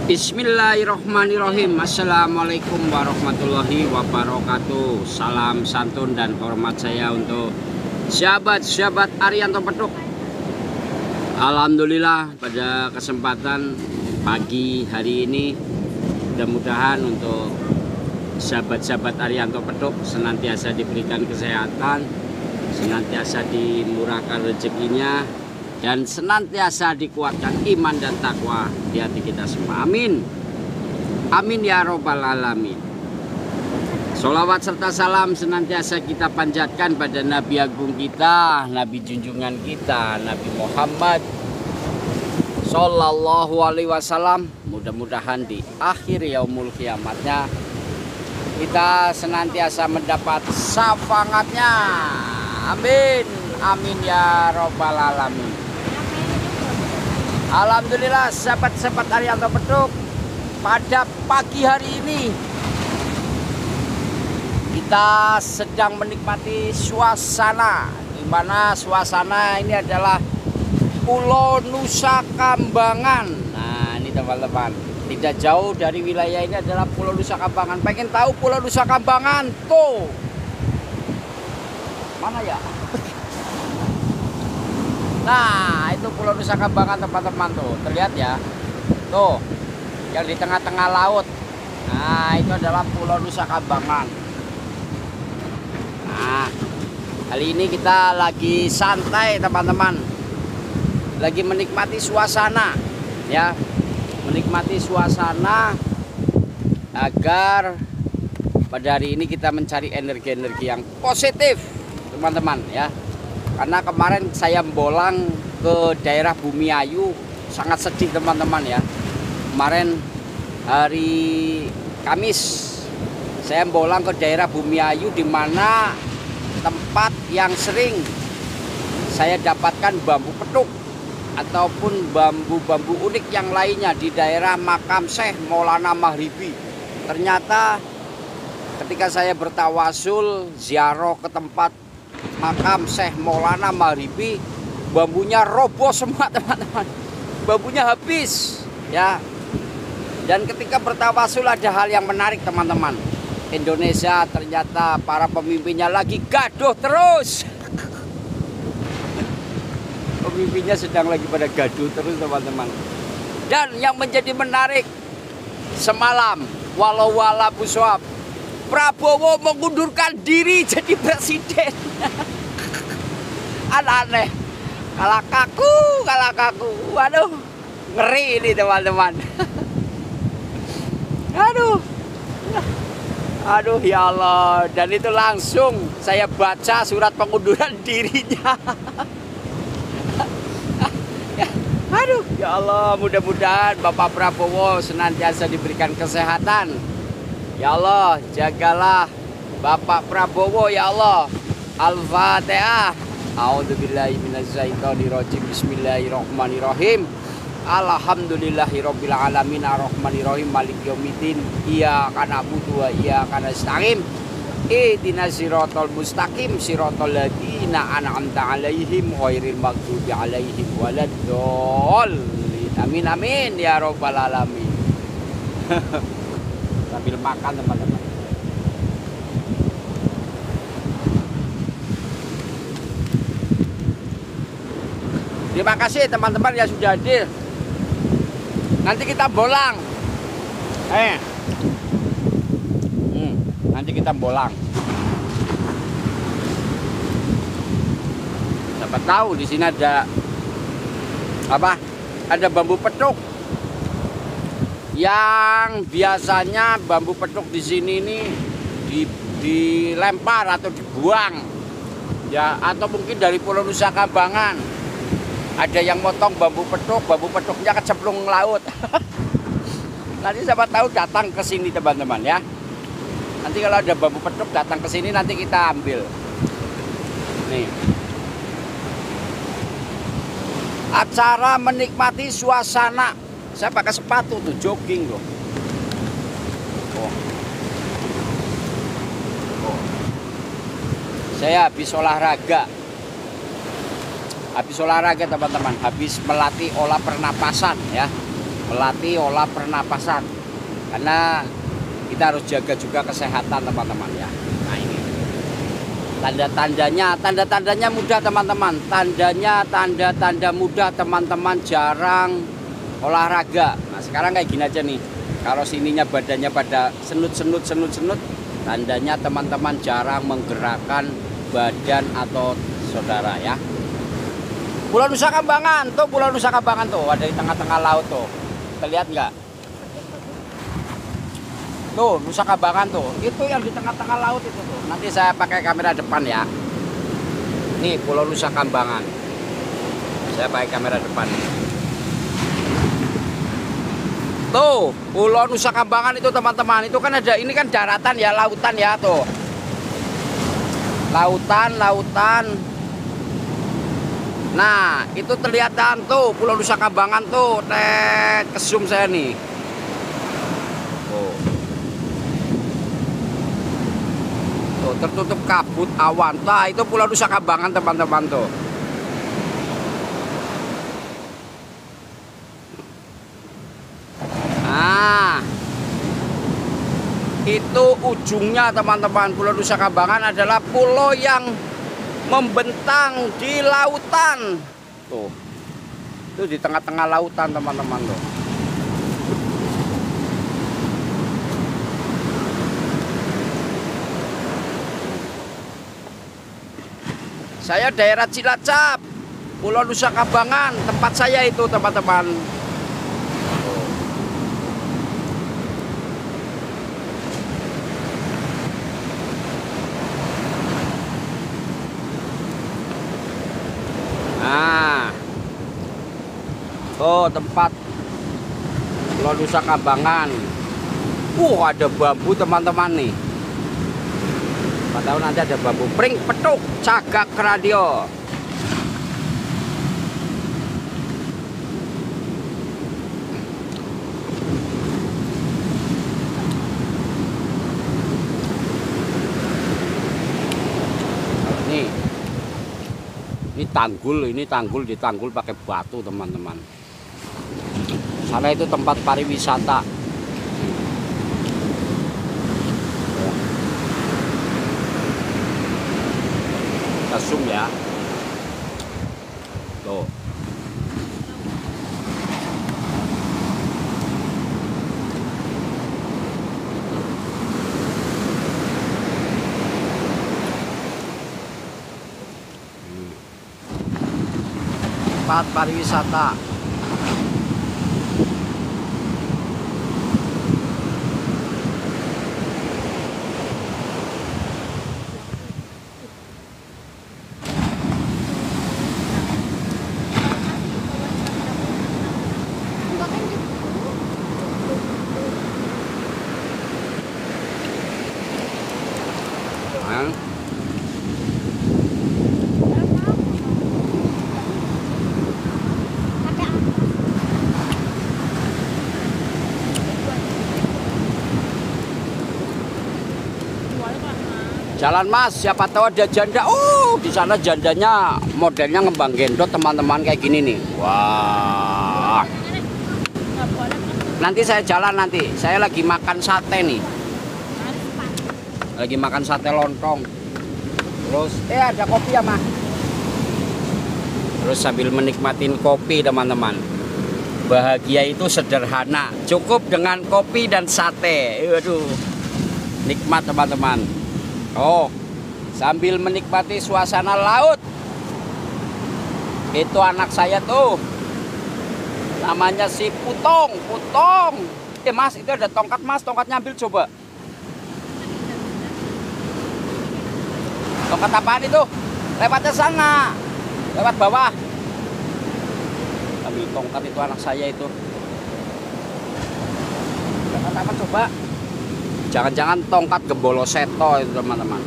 Bismillahirrahmanirrahim. Assalamualaikum warahmatullahi wabarakatuh. Salam santun dan hormat saya untuk sahabat-sahabat Arianto Petruk. Alhamdulillah pada kesempatan pagi hari ini, mudah-mudahan untuk sahabat-sahabat Arianto Petruk senantiasa diberikan kesehatan, senantiasa dimurahkan rezekinya, dan senantiasa dikuatkan iman dan takwa di hati kita semua. Amin. Amin ya robbal alamin. Sholawat serta salam senantiasa kita panjatkan pada Nabi Agung kita, Nabi junjungan kita, Nabi Muhammad Sallallahu Alaihi Wasallam. Mudah-mudahan di akhir yaumul kiamatnya kita senantiasa mendapat syafaatnya. Amin. Amin ya robbal alamin. Alhamdulillah sahabat-sahabat Arianto Petruk, pada pagi hari ini kita sedang menikmati suasana, di mana suasana ini adalah Pulau Nusa Kambangan. Nah ini teman-teman, tidak jauh dari wilayah ini adalah Pulau Nusa Kambangan. Pengen tahu Pulau Nusa Kambangan? Tuh mana ya? Nah itu Pulau Nusa Kambangan teman-teman, tuh terlihat ya, tuh yang di tengah-tengah laut. Nah itu adalah Pulau Nusa Kambangan. Nah kali ini kita lagi santai teman-teman, lagi menikmati suasana ya, menikmati suasana agar pada hari ini kita mencari energi-energi yang positif teman-teman ya. Karena kemarin saya bolang ke daerah Bumiayu, sangat sedih teman-teman ya. Kemarin hari Kamis saya bolang ke daerah Bumiayu, di mana tempat yang sering saya dapatkan bambu petuk ataupun bambu-bambu unik yang lainnya di daerah makam Syekh Maulana Maghribi. Ternyata ketika saya bertawasul ziarah ke tempat makam Syekh Maulana Maghribi, bambunya roboh semua teman-teman, bambunya habis ya. Dan ketika bertawasul ada hal yang menarik teman-teman. Indonesia ternyata para pemimpinnya lagi gaduh terus. Pemimpinnya sedang lagi pada gaduh terus teman-teman. Dan yang menjadi menarik, semalam walau wala buswab, Prabowo mengundurkan diri jadi presiden. Aneh, kalah kaku. Waduh, ngeri ini teman-teman. Aduh ya Allah. Dan itu langsung saya baca surat pengunduran dirinya. Aduh ya Allah, mudah-mudahan Bapak Prabowo senantiasa diberikan kesehatan. Ya Allah, jagalah Bapak Prabowo ya Allah. Al-Fatihah. A'udzubillahi minasyaitonirrajim. Bismillahirrahmanirrahim. Alhamdulillahirabbil alamin arrahmanirrahim maliki yaumiddin. Iyyaka na'budu wa iyyaka nasta'in. Ihdinas siratal mustaqim siratal ladzina an'amta 'alaihim ghairil maghdubi 'alaihim waladdallin. Amin amin ya rabbal alamin. Sambil makan teman-teman. Terima kasih teman-teman yang sudah hadir. Nanti kita bolang. Nanti kita bolang. Siapa tahu di sini ada apa? Ada bambu petuk. Yang biasanya bambu petuk di sini ini dilempar atau dibuang ya, atau mungkin dari Pulau Nusa Kambangan ada yang motong bambu petuknya kecemplung laut. Nanti siapa tahu datang ke sini teman-teman ya. Nanti kalau ada bambu petuk datang ke sini, nanti kita ambil. Nih, acara menikmati suasana. Saya pakai sepatu tuh, jogging loh. Saya habis olahraga. Habis olahraga teman-teman, habis melatih olah pernapasan ya. melatih olah pernapasan, karena kita harus jaga juga kesehatan teman-teman ya. Nah ini tanda-tandanya mudah teman-teman, tanda mudah teman-teman, jarang olahraga. Nah sekarang kayak gini aja nih, kalau sininya badannya pada senut, tandanya teman-teman jarang menggerakkan badan atau saudara ya. Pulau Nusa Kambangan tuh, Pulau Nusa Kambangan tuh ada di tengah-tengah laut tuh, terlihat nggak? Tuh Nusa Kambangan tuh, itu yang di tengah-tengah laut itu tuh. Nanti saya pakai kamera depan ya. Nih Pulau Nusa Kambangan, saya pakai kamera depan. Tuh Pulau Nusa Kambangan itu teman-teman, itu kan ada, ini kan daratan ya, lautan ya tuh. Lautan. Nah itu kelihatan tuh Pulau Nusa Kambangan tuh, ke zoom saya nih. Tuh tertutup kabut awan. Nah itu Pulau Nusa Kambangan teman-teman tuh. Nah itu ujungnya teman-teman, Pulau Nusa Kambangan adalah pulau yang membentang di lautan tuh. Itu di tengah-tengah lautan teman-teman tuh. Saya daerah Cilacap, Pulau Nusa Kambangan, tempat saya itu teman-teman. Nah, tuh tempat Pulau Nusa Kambangan. Ada bambu teman-teman nih. Tahu nanti ada bambu pring petuk cagak radio. Ini tanggul ditanggul pakai batu teman-teman. Sana itu tempat pariwisata. Kita zoom ya. Tuh. Tempat pariwisata. Jalan Mas, siapa tahu ada janda. Di sana jandanya modelnya ngembang gendot teman-teman kayak gini nih. Wah. Nanti saya jalan nanti. Saya lagi makan sate nih. Lagi makan sate lontong. Terus ada kopi ya, Mas. Terus sambil menikmatin kopi teman-teman. Bahagia itu sederhana, cukup dengan kopi dan sate. Waduh. Nikmat teman-teman. Sambil menikmati suasana laut. Itu anak saya tuh, namanya si Putong. Mas, itu ada tongkat Mas, tongkatnya ambil coba. Tongkat apaan itu? Lewatnya sana, lewat bawah. Ambil tongkat itu anak saya itu. Tongkat apa coba? Jangan-jangan tongkat Gembolo Seto itu teman-teman.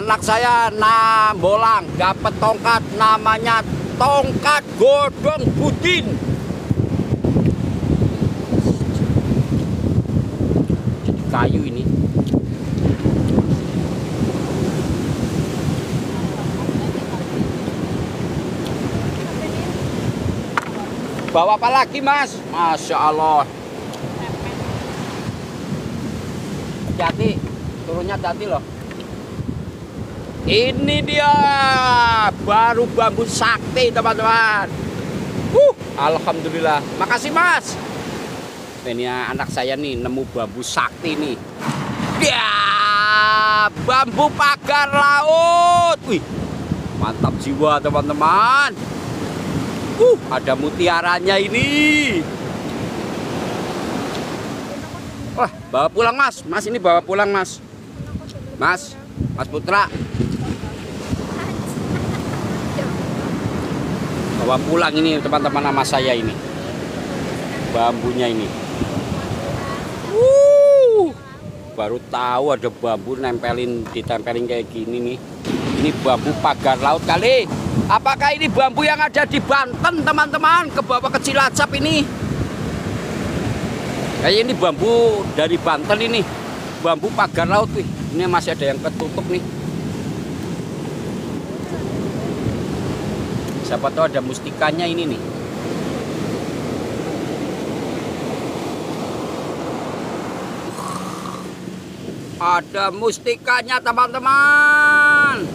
Anak saya bolang dapat tongkat namanya tongkat godong budin. Kayu ini. Bawa apa lagi, Mas? Masya Allah. Hati-hati, turunnya hati loh. Ini dia baru bambu sakti, teman-teman. Alhamdulillah. Makasih, Mas. Ini anak saya nih nemu bambu sakti nih. Ya, bambu pagar laut. Wih, mantap jiwa, teman-teman. Ada mutiaranya ini. Wah, bawa pulang, Mas. Mas ini bawa pulang, Mas. Mas Putra. Bawa pulang ini teman-teman sama saya ini. Bambunya ini. Baru tahu ada bambu ditempelin kayak gini nih. Ini bambu pagar laut kali. Apakah ini bambu yang ada di Banten, teman-teman? Ke bawah ke Cilacap ini. Kayak ini bambu dari Banten ini. Bambu pagar laut nih. Ini masih ada yang ketutup nih. Siapa tahu ada mustikanya ini nih. Ada mustikanya, teman-teman.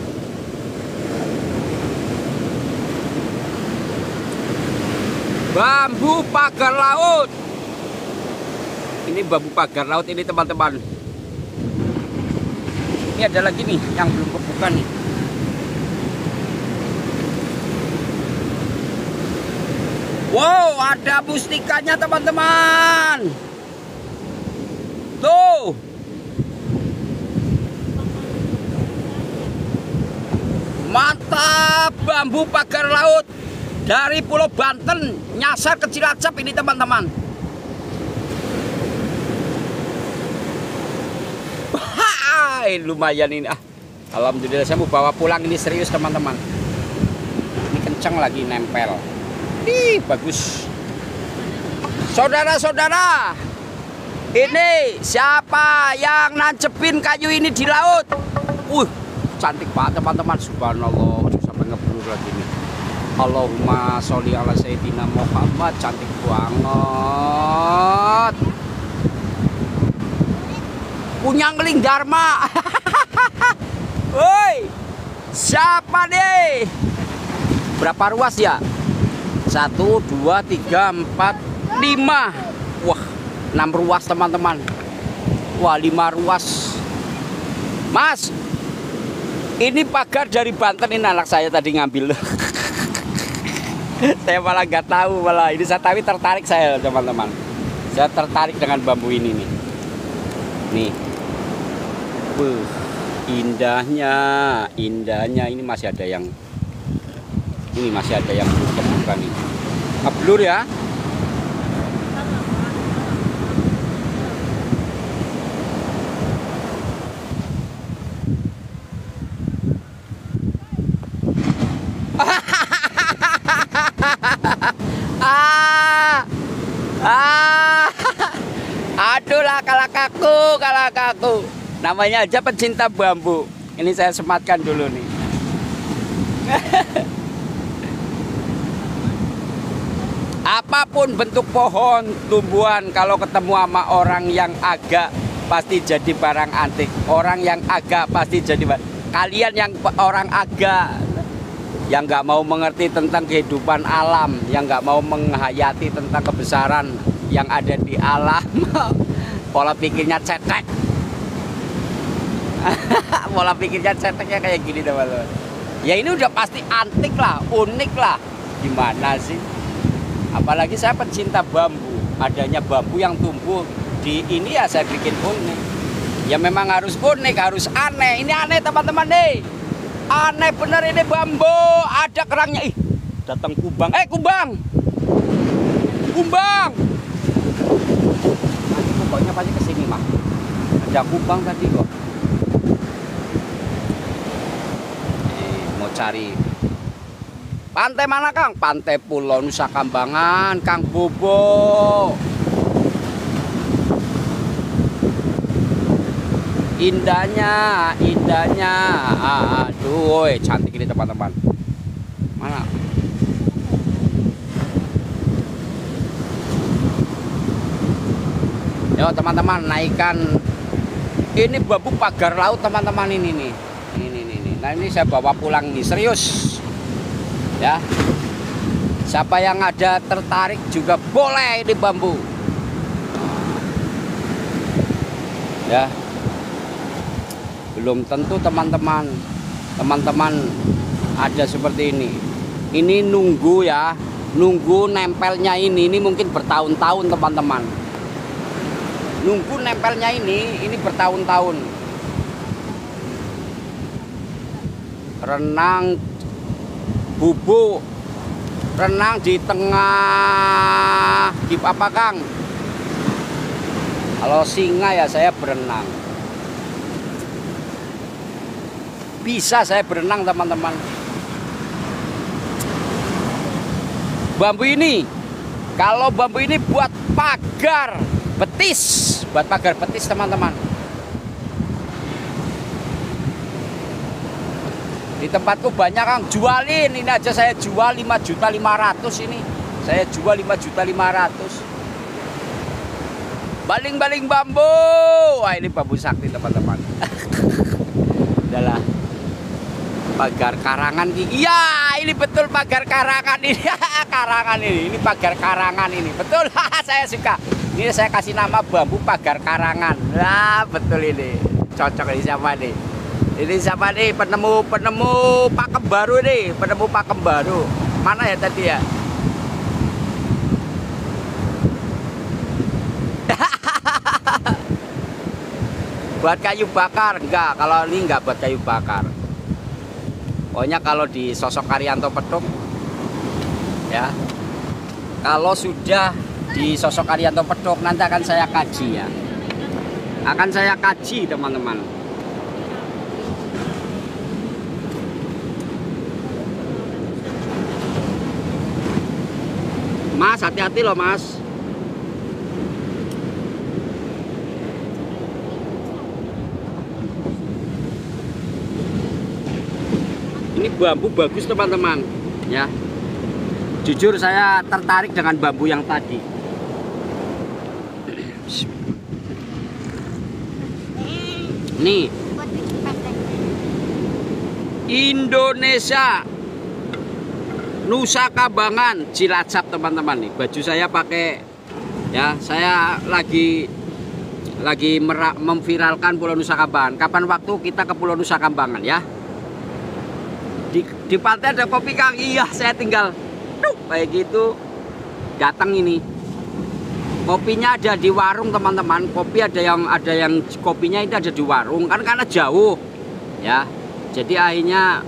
Bambu pagar laut. Ini bambu pagar laut ini, teman-teman. Ini ada lagi nih yang belum kebuka nih. Wow, ada mustikanya, teman-teman. Tuh. Mantap, bambu pagar laut dari Pulau Banten nyasar ke Cilacap ini, teman-teman. Lumayan ini. Alhamdulillah, saya mau bawa pulang ini, serius, teman-teman. Ini kencang lagi nempel. Bagus. Saudara-saudara, ini siapa yang nancepin kayu ini di laut? Cantik banget, teman-teman. Subhanallah, sampai ngeblur lagi nih. Allahumma sholli ala sayyidina Muhammad. Cantik banget. Punya ngeling Dharma. Woi, siapa deh? Berapa ruas ya? 1, 2, 3, 4, 5. Wah, 6 ruas, teman-teman. Wah, 5 ruas. Mas, ini pagar dari Banten, ini anak saya tadi ngambil. Saya malah nggak tahu, malah ini saya tapi tertarik saya, teman-teman. Saya tertarik dengan bambu ini nih. Nih. Indahnya ini masih ada yang belum kebuka nih. Blur ya. Aduh lah, kalakaku. Namanya aja pecinta bambu. Ini saya sematkan dulu nih. Apapun bentuk pohon, tumbuhan, kalau ketemu sama orang yang agak, pasti jadi barang antik. Orang yang agak pasti jadi kalian yang orang agak, yang nggak mau mengerti tentang kehidupan alam, yang nggak mau menghayati tentang kebesaran yang ada di alam, pola pikirnya cetek. Pola pikirnya ceteknya kayak gini, teman-teman. Ya ini udah pasti antik lah, unik lah. Gimana sih? Apalagi saya pencinta bambu. Adanya bambu yang tumbuh di ini ya saya bikin unik. Ya memang harus unik, harus aneh. Ini aneh, teman-teman nih. Aneh bener ini bambu. Ada kerangnya. Ih, datang kubang. Kubang. Nanti kubangnya pasti kesini mah. Ada kubang tadi kok. cari. Pantai mana Kang? Pantai Pulau Nusa Kambangan, Kang Bobo. Indahnya, indahnya. Aduh, cantik ini teman-teman. Mana? Yo teman-teman, naikkan. Ini bambu pagar laut teman-teman ini nih. Ini. Nah ini saya bawa pulang nih, serius. Ya. Siapa yang ada tertarik juga boleh ini bambu. Ya. Belum tentu teman-teman ada seperti ini. Ini nunggu ya, nunggu nempelnya ini mungkin bertahun-tahun teman-teman. Nunggu nempelnya ini bertahun-tahun. Renang bubuk, renang di tengah di apa Kang? Kalau singa ya saya berenang. Bisa saya berenang teman-teman. Bambu ini, kalau bambu ini buat pagar betis, teman-teman. Di tempatku banyak Kang jualin, ini aja saya jual 5.500.000 ini. Saya jual 5.500.000. Baling-baling bambu. Wah, ini bambu sakti teman-teman. Adalah pagar karangan. Iya, ini betul pagar karangan ini. Karangan ini pagar karangan ini. Betul. Saya suka. Ini saya kasih nama bambu pagar karangan. Nah, betul ini. Cocok ini siapa nih? Ini siapa nih? Penemu pakem baru nih. Penemu pakem baru. Mana ya tadi ya? Buat kayu bakar enggak, kalau ini enggak buat kayu bakar. Pokoknya kalau di Sosok Karyanto Petung ya, kalau sudah di Sosok Karyanto Petung nanti akan saya kaji ya, akan saya kaji teman-teman. Mas, hati-hati loh Mas. Ini bambu bagus teman-teman ya. Jujur saya tertarik dengan bambu yang tadi. Nih Indonesia Nusa Kambangan Cilacap teman-teman. Nih baju saya pakai ya, saya lagi memviralkan Pulau Nusa Kambangan. Kapan waktu kita ke Pulau Nusa Kambangan ya? Di pantai ada kopi Kang. Iya, saya tinggal kayak gitu datang ini. Kopinya ada di warung teman-teman. Kopi ada yang kopinya itu ada di warung kan, karena jauh ya. Jadi akhirnya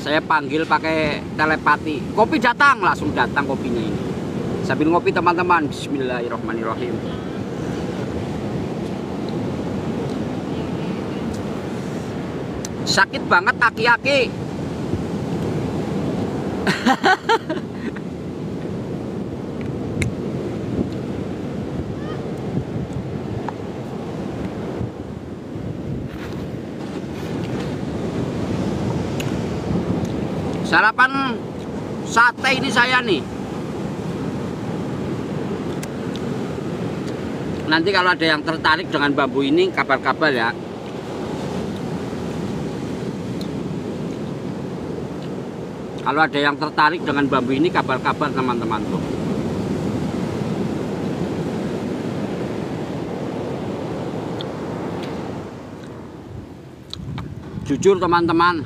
saya panggil pakai telepati. Kopi datang, langsung datang kopinya ini. Sambil ngopi teman-teman. Bismillahirrahmanirrahim. Sakit banget aki-aki. Sarapan sate ini saya nih. Nanti kalau ada yang tertarik dengan bambu ini kabar-kabar ya. Kalau ada yang tertarik dengan bambu ini kabar-kabar teman-teman tuh. Jujur teman-teman,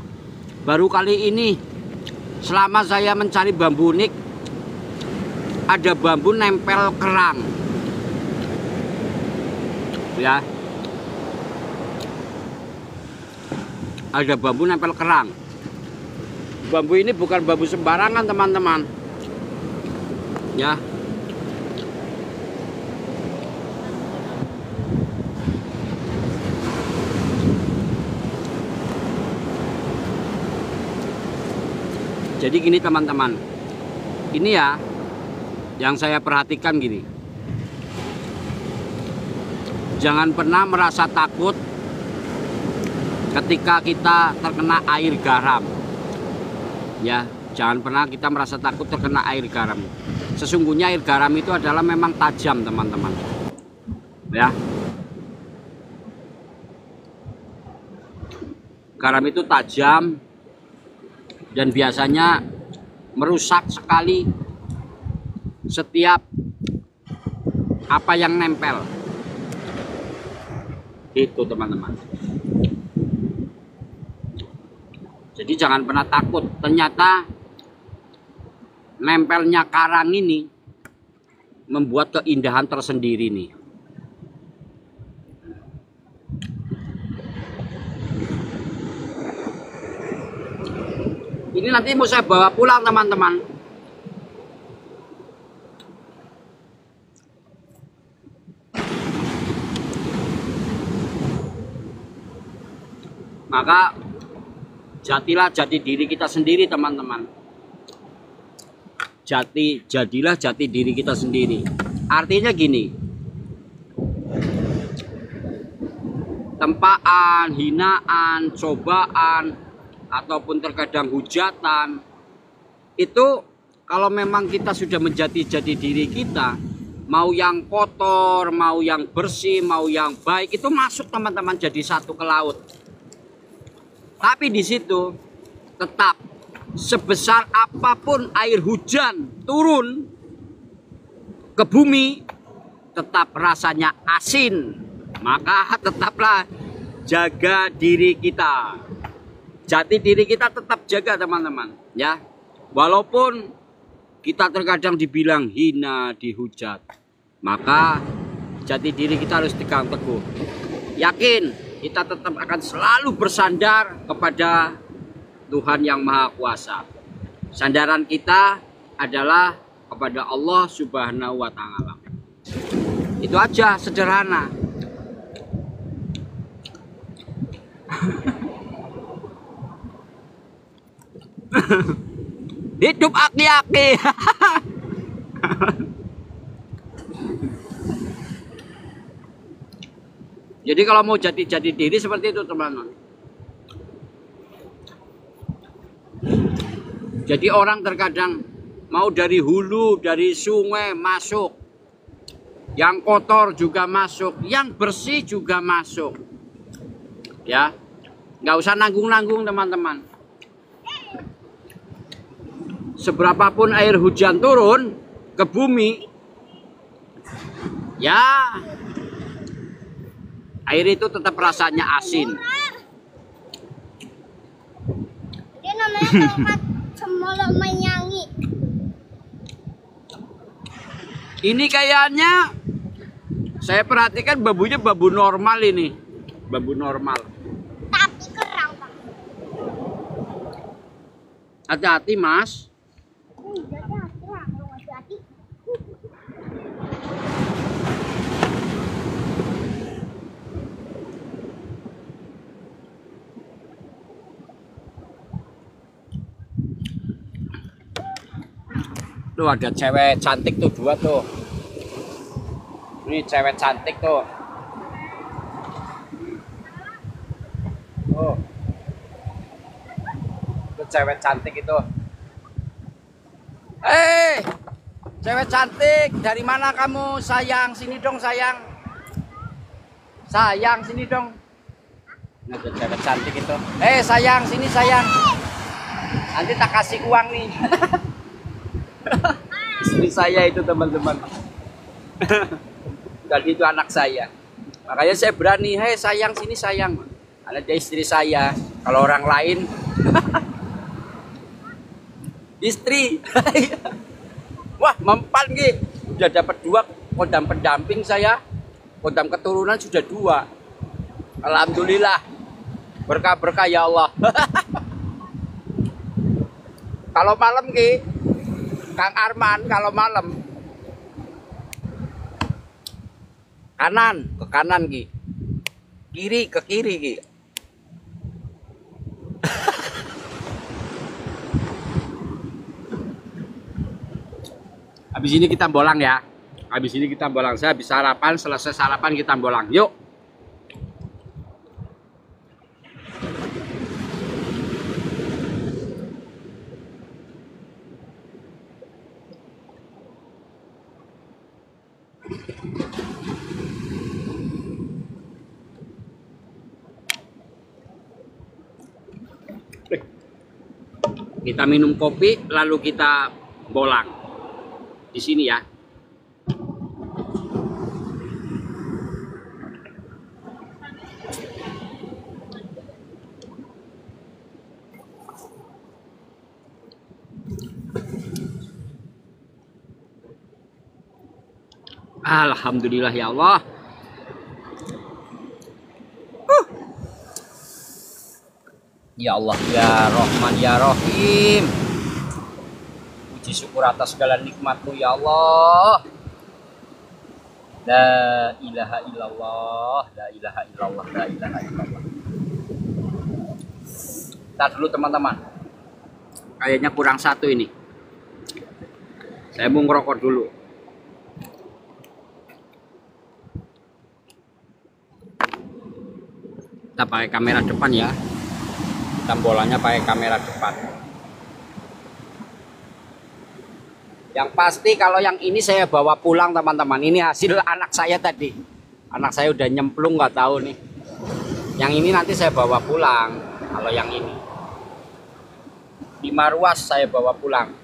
baru kali ini selama saya mencari bambu unik ada bambu nempel kerang. Ya. Ada bambu nempel kerang. Bambu ini bukan bambu sembarangan teman-teman ya. Jadi gini teman-teman, ini ya yang saya perhatikan gini, jangan pernah merasa takut ketika kita terkena air garam. Ya, jangan pernah kita merasa takut terkena air garam. Sesungguhnya air garam itu adalah memang tajam teman-teman. Ya, garam itu tajam dan biasanya merusak sekali setiap apa yang nempel. Itu teman-teman. Jadi jangan pernah takut. Ternyata nempelnya karang ini membuat keindahan tersendiri nih. Ini nanti mau saya bawa pulang teman-teman. Maka jadilah jati diri kita sendiri teman-teman. Jadilah jati diri kita sendiri. Artinya gini, tempaan, hinaan, cobaan, ataupun terkadang hujatan, itu kalau memang kita sudah menjadi jati diri kita, mau yang kotor, mau yang bersih, mau yang baik, itu masuk teman-teman jadi satu ke laut. Tapi di situ tetap sebesar apapun air hujan turun ke bumi, tetap rasanya asin. Maka tetaplah jaga diri kita. Jati diri kita tetap jaga teman-teman, ya. Walaupun kita terkadang dibilang hina, dihujat, maka jati diri kita harus tegang teguh. Yakin kita tetap akan selalu bersandar kepada Tuhan yang Maha Kuasa. Sandaran kita adalah kepada Allah Subhanahu wa Ta'ala. Itu aja, sederhana. Hidup aki-aki. Jadi kalau mau jadi diri seperti itu teman-teman. Jadi orang terkadang mau dari hulu, dari sungai masuk, yang kotor juga masuk, yang bersih juga masuk. Ya, nggak usah nanggung-nanggung teman-teman. Seberapapun air hujan turun ke bumi, ya air itu tetap rasanya asin. Dia namanya tongkat semolok menyanyi. Ini kayaknya saya perhatikan bambunya bambu normal ini, bambu normal. Tapi kerang, Pak. Hati-hati Mas. Hati-hati lah, kalau nggak hati. Tuh ada cewek cantik tuh, dua tuh. Ini cewek cantik tuh. Oh. Itu cewek cantik itu. Cewek cantik, dari mana kamu sayang? Sini dong sayang. Sayang, sini dong. Nah, ada cewek cantik itu. Sayang, sini sayang. Nanti tak kasih uang nih. Istri saya itu teman-teman. Tadi itu anak saya. Makanya saya berani, sayang sini sayang. Karena dia istri saya. Kalau orang lain istri. Wah, mempan gitu. Udah dapat 2 kodam pendamping saya. Kodam keturunan sudah 2. Alhamdulillah. Berkah-berkah ya Allah. Kalau malam ki Kang Arman, kalau malam kanan ke kanan ki, kiri ke kiri ki. Habis ini kita bolang ya. Habis ini kita bolang. Saya habis sarapan, selesai sarapan kita bolang. Yuk. Kita minum kopi, lalu kita bolang di sini ya. Alhamdulillah ya Allah. Ya Allah, ya Rahman, ya Rahim. Puji syukur atas segala nikmat-Mu ya Allah. La ilaha illallah, la ilaha illallah, la ilaha illallah. Ntar dulu teman-teman. Kayaknya kurang satu ini. Saya mau ngerokok dulu. Kita pakai kamera depan ya. Kita bolanya pakai kamera depan. Yang pasti kalau yang ini saya bawa pulang teman-teman. Ini hasil anak saya tadi. Anak saya udah nyemplung nggak tahu nih. Yang ini nanti saya bawa pulang. Kalau yang ini 5 ruas saya bawa pulang.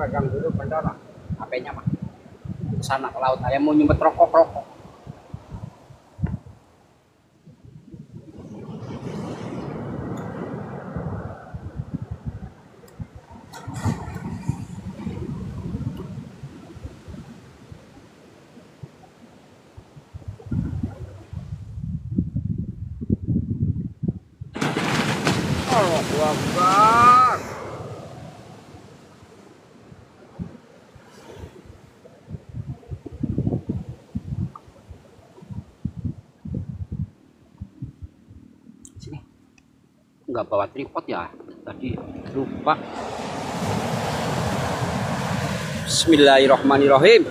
Pegang dulu bener lah HP-nya mah ke sana ke laut. Saya mau nyumpet rokok. Allahu Akbar. Nggak bawa tripod ya, tadi lupa. Bismillahirrahmanirrahim.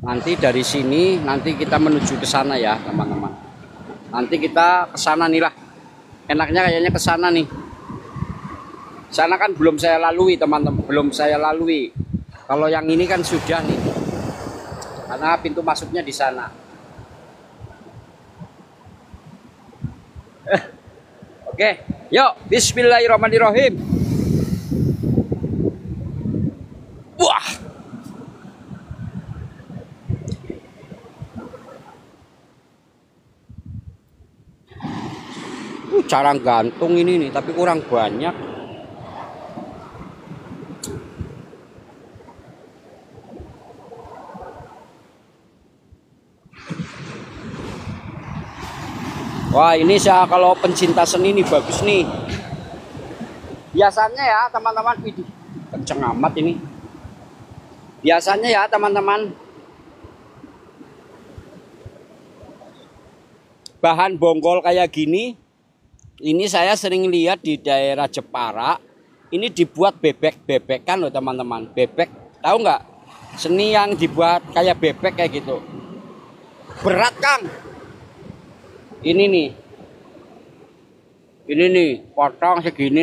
Nanti dari sini nanti kita menuju ke sana ya teman-teman. Nanti kita ke sana nih lah. Enaknya kayaknya ke sana nih. Sana kan belum saya lalui teman-teman, belum saya lalui. Kalau yang ini kan sudah nih. Karena pintu masuknya di sana. Oke, yuk bismillahirrahmanirrahim. Wah. Cara gantung ini nih, tapi kurang banyak. Wah, ini saya kalau pencinta seni nih bagus nih. Biasanya ya teman-teman, widih, kenceng amat ini. Biasanya ya teman-teman, bahan bonggol kayak gini, ini saya sering lihat di daerah Jepara. Ini dibuat bebek-bebekan loh teman-teman. Bebek, tahu nggak? Seni yang dibuat kayak bebek kayak gitu. Berat Kang. Ini nih potong segini,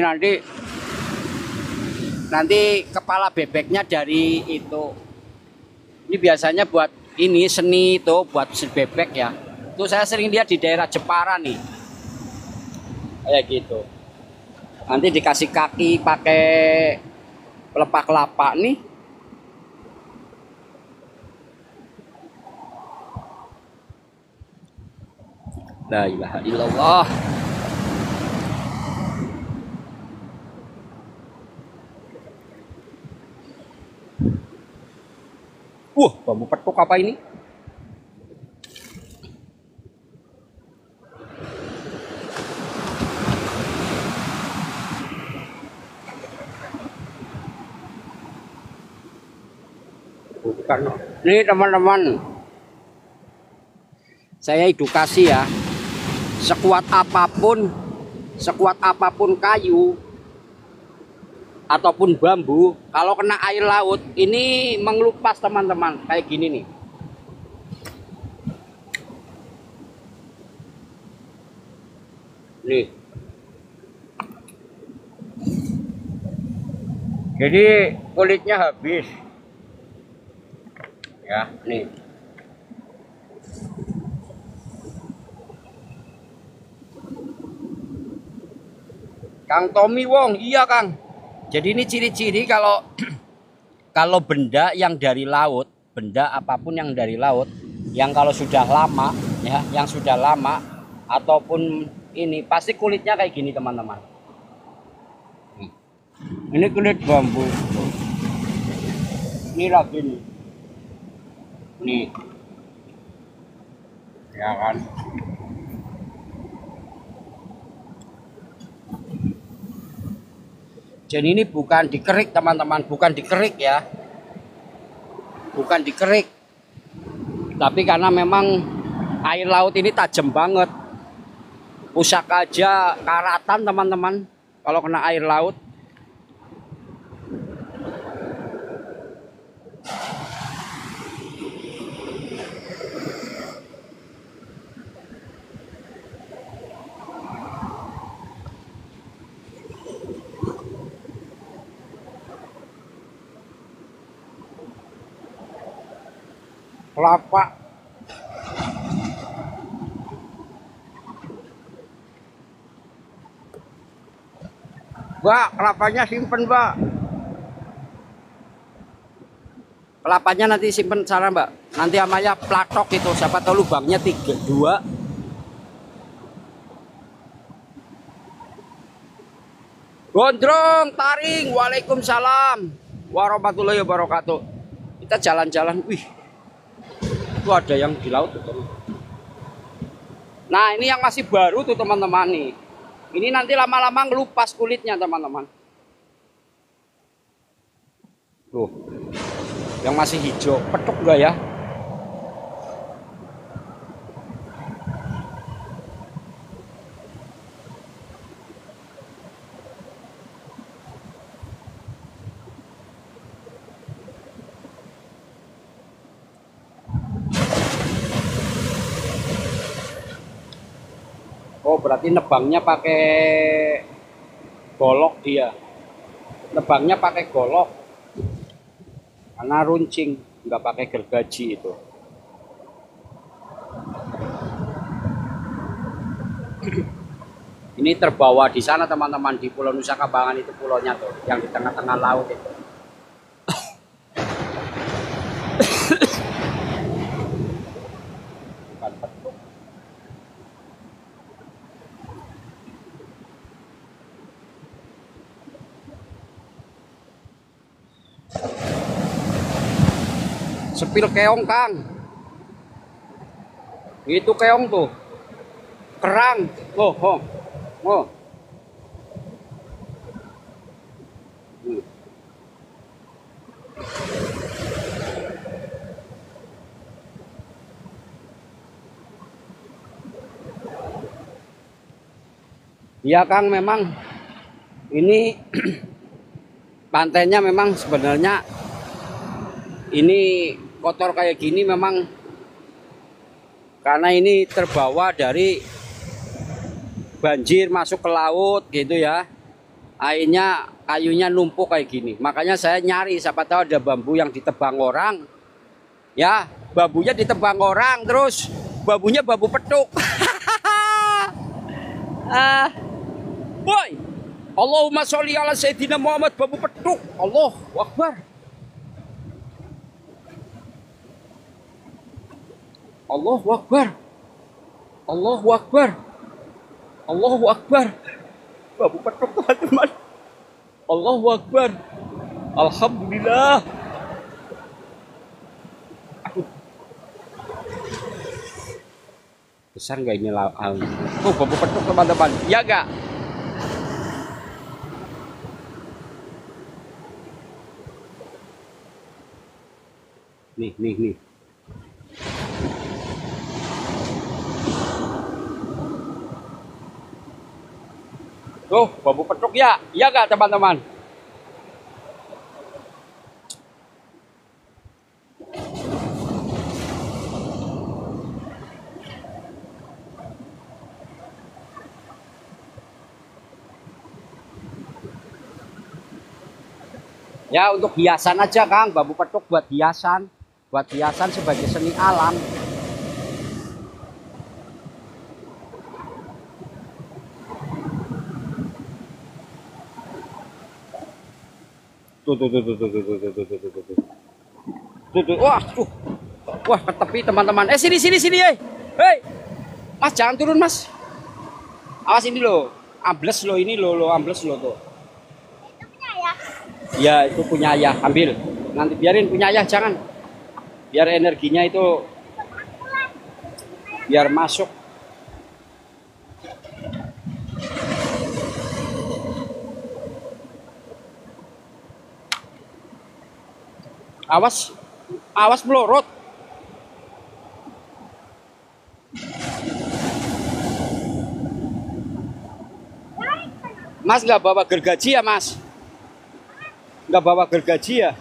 nanti kepala bebeknya dari itu. Ini biasanya buat ini seni itu, buat bebek ya. Itu saya sering lihat di daerah Jepara nih, kayak gitu. Nanti dikasih kaki pakai pelepah kelapa nih. La ilaha illallah. Bambu petuk apa ini? Nih teman-teman, saya edukasi ya. Sekuat apapun kayu ataupun bambu, kalau kena air laut ini mengelupas teman-teman, kayak gini nih. Nih. Jadi kulitnya habis. Ya, nih. Kang Tommy Wong, iya Kang. Jadi ini ciri-ciri kalau kalau benda yang dari laut, benda apapun yang dari laut, yang kalau sudah lama, ya, yang sudah lama ataupun ini pasti kulitnya kayak gini teman-teman. Ini kulit bambu. Ini lagi nih. Nih. Ya kan. Jadi ini bukan dikerik teman-teman, bukan dikerik ya. Bukan dikerik. Tapi karena memang air laut ini tajam banget. Pusaka aja karatan teman-teman kalau kena air laut. Kelapa. Mbak, kelapanya simpen, Mbak. Kelapanya nanti simpen sana, Mbak. Nanti amanya platok itu, siapa tahu lubangnya 3, 2. Gondrong, taring. Waalaikumsalam warahmatullahi wabarakatuh. Kita jalan-jalan. Wih. Itu ada yang di laut tuh. Nah, ini yang masih baru tuh teman-teman nih. Ini nanti lama-lama ngelupas kulitnya teman-teman. Tuh. Yang masih hijau, petuk enggak ya? Oh, berarti nebangnya pakai golok dia. Nebangnya pakai golok. Karena runcing, nggak pakai gergaji itu. Ini terbawa di sana teman-teman, di Pulau Nusa Kambangan itu pulaunya tuh, yang di tengah-tengah laut itu. Bukan petuk. Sepil keong Kang. Itu keong tuh. Kerang. Oh, oh. Oh. Iya Kang, memang ini pantainya memang sebenarnya ini kotor kayak gini memang karena ini terbawa dari banjir masuk ke laut gitu ya. Airnya, kayunya numpuk kayak gini. Makanya saya nyari siapa tahu ada bambu yang ditebang orang. Ya, bambunya ditebang orang terus bambunya bambu petuk. Boy. Allahumma sholli ala sayyidina Muhammad, bambu petuk. Allahu Akbar. Allahu Akbar. Allahu Akbar. Allahu Akbar. Bambu petuk teman-teman. Allahu Akbar. Alhamdulillah. Besar nggak ini laut? Oh, bambu petuk teman-teman. Ya nggak? Nih. Tuh, bambu petruk ya. Iya nggak teman-teman? Ya untuk hiasan aja Kang, bambu petruk buat hiasan sebagai seni alam. Tuh. Wah, ke tepi teman-teman. Sini. Hei. Mas jangan turun, Mas. Awas ini loh. Ambles loh ini loh, ambles loh tuh. Itu punya ya? Ya, itu punya ayah, ambil. Nanti biarin punya ayah, jangan. Biar energinya itu biar masuk. Awas melorot. Mas nggak bawa gergaji ya, Mas? Nggak bawa gergaji ya?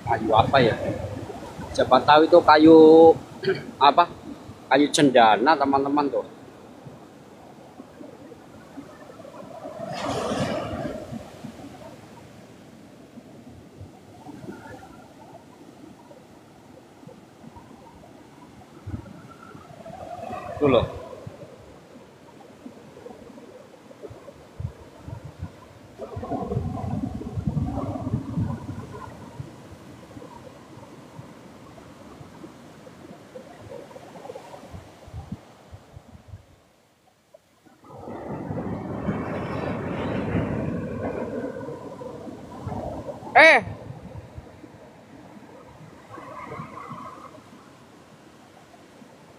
Kayu apa ya? Siapa tahu itu kayu apa? Kayu cendana teman-teman tuh. Tuh loh.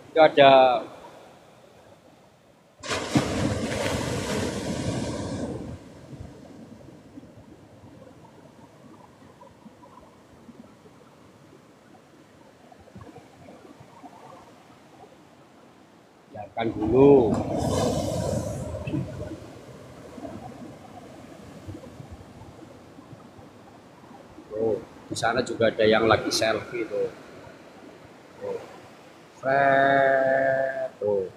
Itu ada biarkan dulu. Oh, di sana juga ada yang lagi selfie tuh. Oh. Tuh.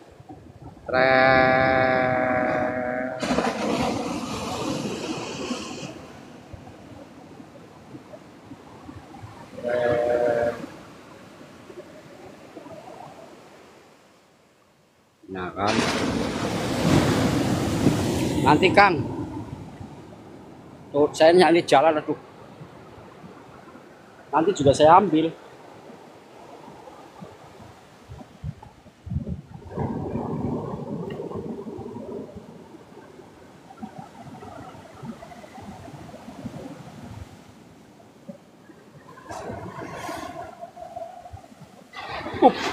Nah kan. Nanti Kang. Tuh saya nyari jalan aduh. Nanti juga saya ambil.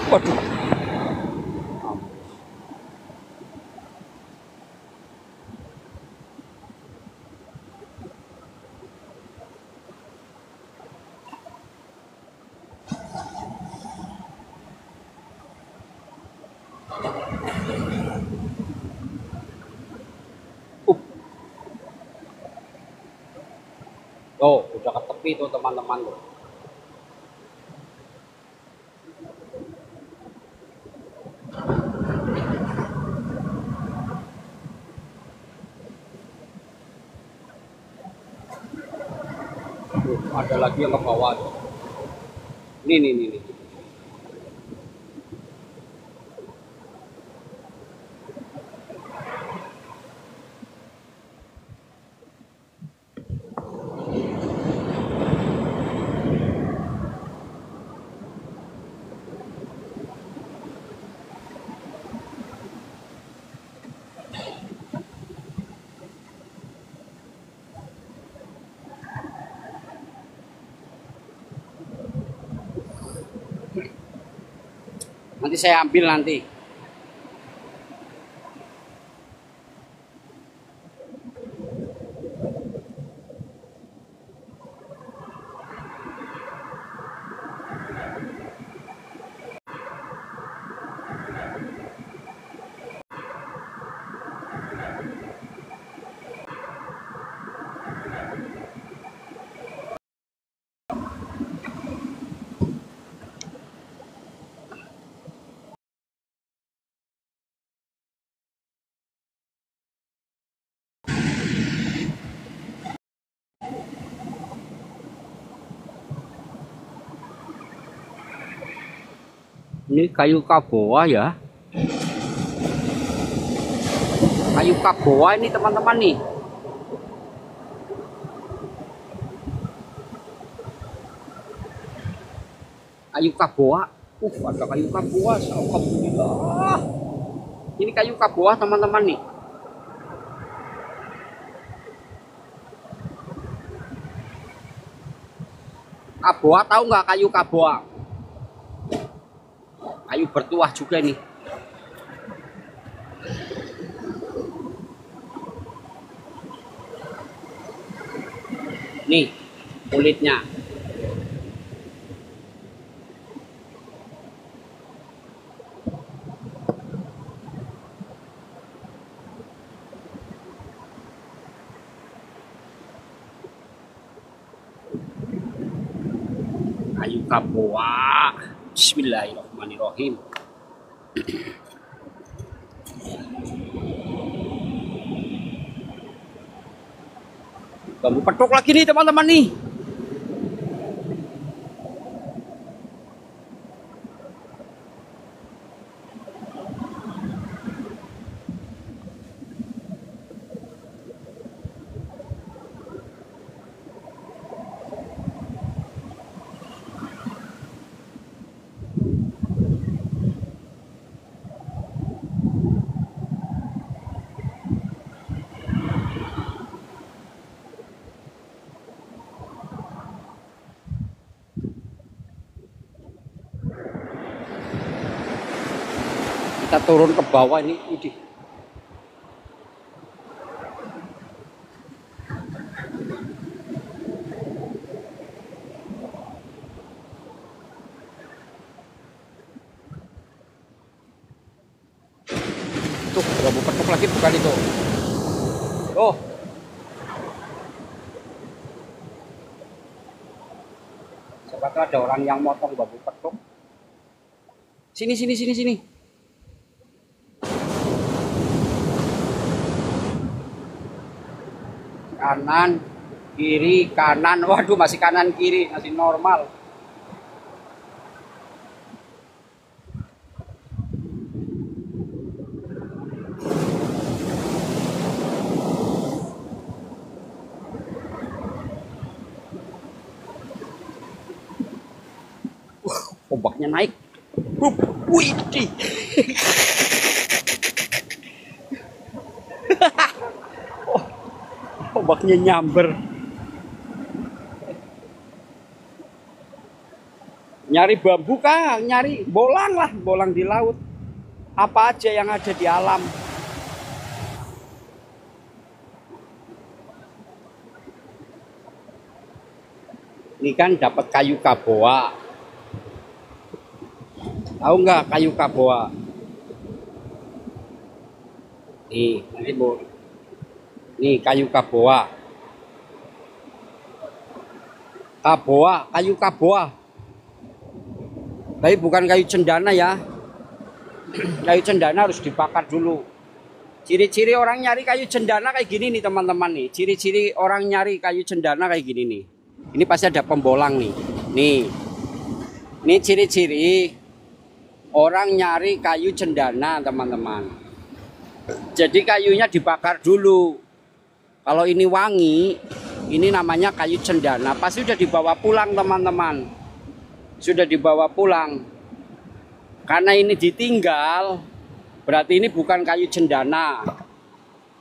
Waduh. Oh, udah ke tepi tuh teman-teman tuh. Ada lagi yang ke bawah. Nih. Nanti saya ambil nanti. Ini kayu kaboa ya. Kayu kaboa ini teman-teman nih. Kayu kaboa. Ada kayu kaboa. Alhamdulillah. Ini kayu kaboa teman-teman nih. Kaboa, tahu nggak kayu kaboa? Kayu bertuah juga nih. Nih kulitnya. Kayu kaboa. Bismillahirrahmanirrahim. Bambu petok lagi nih teman-teman nih. Kita turun ke bawah ini. Tuh, bambu petok lagi bukan itu. Oh. Siapa tahu ada orang yang motong bambu petok. Sini. Kanan, kiri, kanan. Waduh, masih kanan kiri, masih normal. Ombaknya naik. Wih. Ombaknya nyamber. Nyari bambu kah? Nyari bolang lah, bolang di laut. Apa aja yang ada di alam. Ini kan dapat kayu kaboa. Tahu nggak kayu kaboa? Nih, nanti Bu. Nih kayu kaboa. Kayu kaboa. Tapi bukan kayu cendana ya. Kayu cendana harus dibakar dulu. Ciri-ciri orang nyari kayu cendana kayak gini nih teman-teman nih. Ciri-ciri orang nyari kayu cendana kayak gini nih. Ini pasti ada pembolang nih. Nih. Ini ciri-ciri orang nyari kayu cendana, teman-teman. Jadi kayunya dibakar dulu. Kalau ini wangi, ini namanya kayu cendana. Pasti sudah dibawa pulang, teman-teman. Sudah dibawa pulang. Karena ini ditinggal, berarti ini bukan kayu cendana.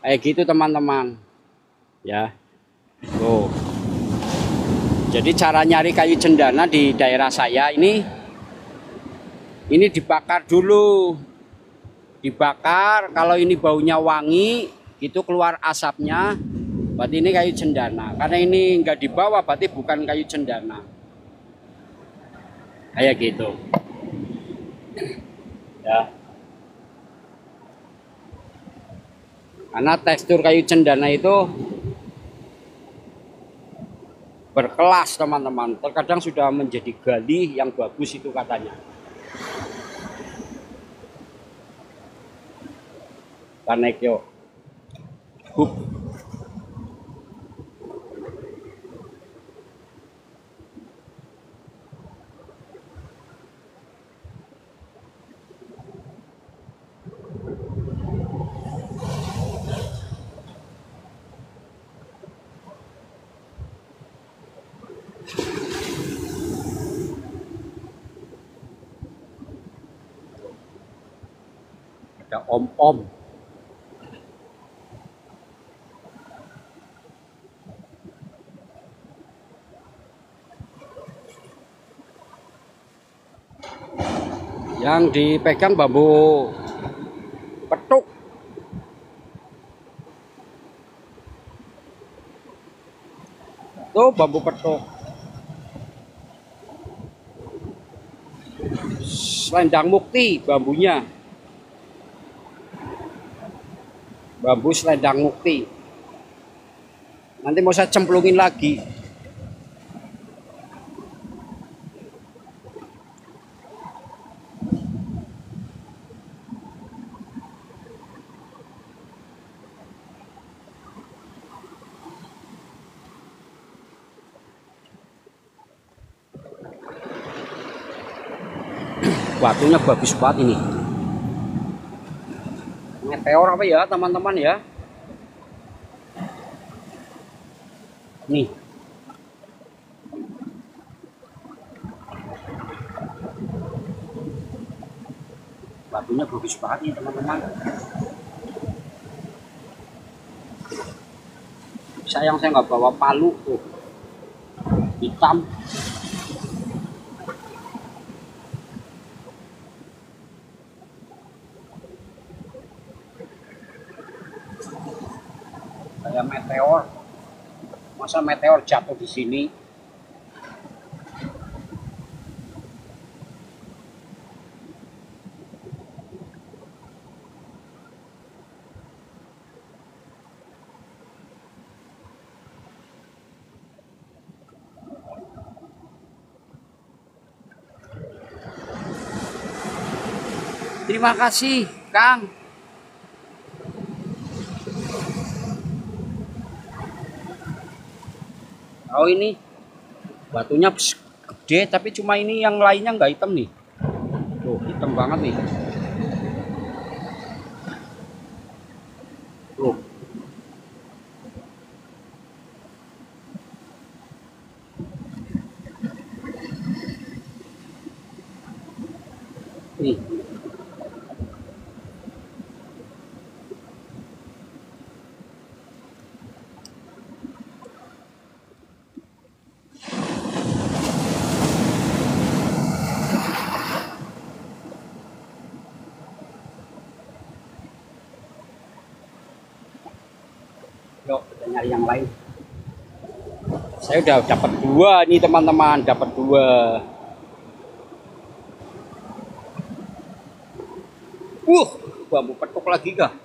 Kayak gitu, teman-teman. Ya. Tuh. Jadi cara nyari kayu cendana di daerah saya ini dibakar dulu. Dibakar, kalau ini baunya wangi, itu keluar asapnya, berarti ini kayu cendana. Karena ini enggak dibawa, berarti bukan kayu cendana. Kayak gitu. Ya. Karena tekstur kayu cendana itu berkelas, teman-teman. Terkadang sudah menjadi galih yang bagus itu katanya. Tanek yo. Hup. Ada om-om. Yang dipegang bambu petuk. Tuh bambu petuk. Selendang mukti bambunya. Bambu selendang mukti. Nanti mau saya cemplungin lagi. Batunya bagus banget ini. Meteor apa ya, teman-teman ya? Nih. Batunya bagus banget nih, teman-teman. Sayang saya nggak bawa palu tuh. Hitam. Kayak meteor. Masa meteor jatuh di sini? Terima kasih, Kang. Oh ini batunya gede, tapi cuma ini yang lainnya nggak hitam nih. Tuh hitam banget nih. Tuh. Nih. Yuk kita nyari yang lain. Saya udah dapat 2 nih, teman-teman, dapat 2. Bambu petuk lagi kah?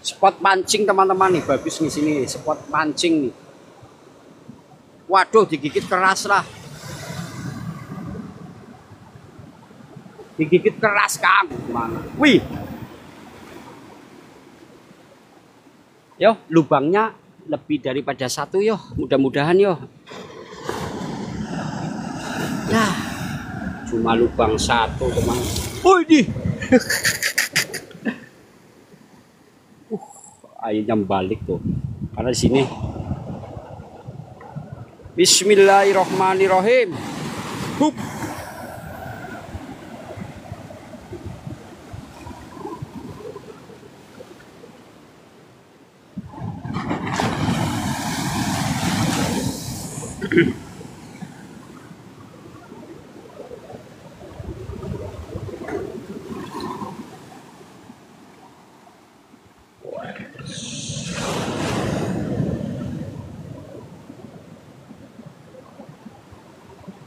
Spot pancing, teman-teman, nih bagus nih sini, spot pancing nih. Waduh, digigit keras lah. Digigit keras, Kang. Mana? Wih. Yo, lubangnya lebih daripada satu yo. Mudah-mudahan yo. Nah, cuma lubang satu, teman. Wih, airnya balik tuh. Karena di sini. Bismillahirrahmanirrahim. Hup.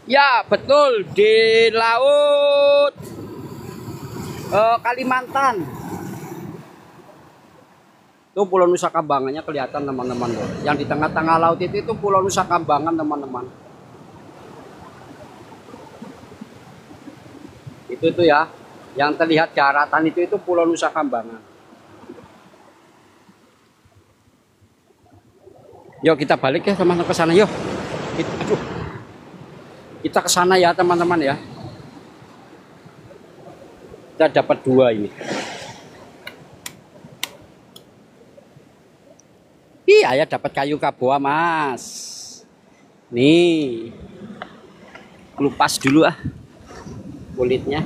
Ya, betul di laut Kalimantan. Itu Pulau Nusa Kambangannya kelihatan, teman-teman. Yang di tengah-tengah laut itu Pulau Nusa Kambangan, teman-teman. Itu ya, yang terlihat daratan itu Pulau Nusa Kambangan. Yuk kita balik ya, teman-teman, ke sana yuk. Kita ke sana ya, teman-teman ya. Kita dapat 2 ini. Ih, ayah dapat kayu kaboa, Mas. Nih. Lupas dulu kulitnya.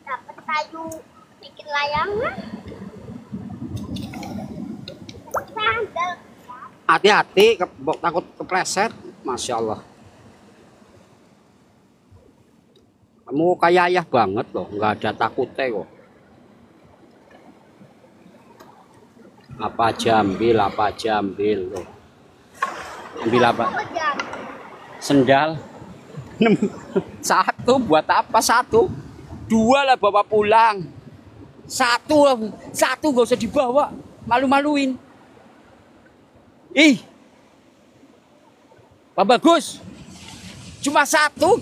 Dapat kayu bikin layangan. Hati-hati, takut kepleset. Masya Allah. Kamu kayak ayah banget loh, nggak ada takutnya kok. Apa aja ambil loh. Ambil apa? Sendal. 1 buat apa 1? 2 lah bawa pulang. 1 gak usah dibawa, malu-maluin. Ih, Pak Bagus, cuma 1. 1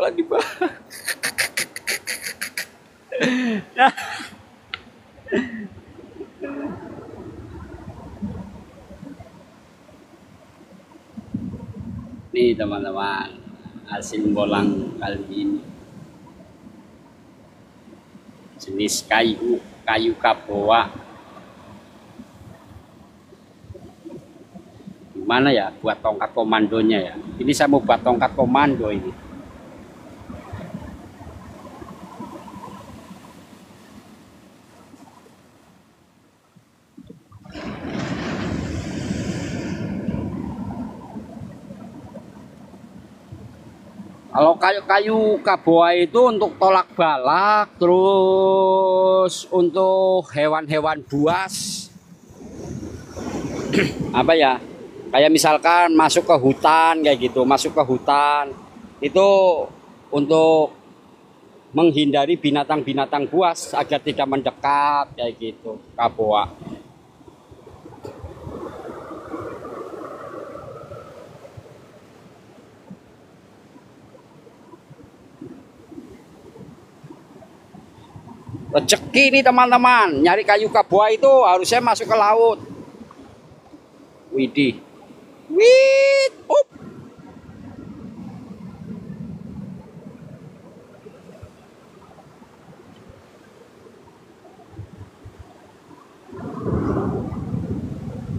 lagi, Pak. Nah. Nih teman-teman, hasil bolang kali ini. Jenis kayu kaboa. Gimana ya buat tongkat komandonya ya? Ini saya mau buat tongkat komando ini. Kalau kayu kaboa itu untuk tolak balak, terus untuk hewan-hewan buas. Apa ya? Kayak misalkan masuk ke hutan kayak gitu, masuk ke hutan itu untuk menghindari binatang-binatang buas agar tidak mendekat kayak gitu, kaboa. Rezeki nih teman-teman, nyari kayu kaboa itu harusnya masuk ke laut. Widih. Wit, up.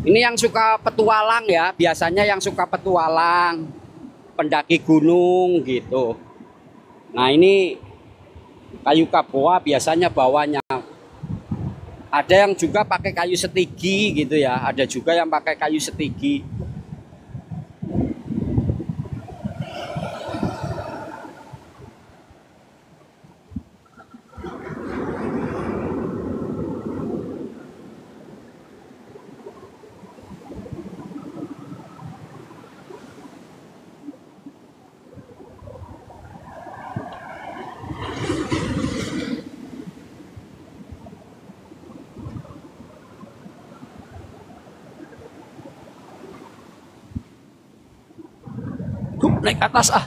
Ini yang suka petualang ya, biasanya yang suka petualang, pendaki gunung gitu. Nah ini kayu kaboa biasanya bawanya. Ada yang juga pakai kayu setigi gitu ya, ada juga yang pakai kayu setigi. Naik atas ah.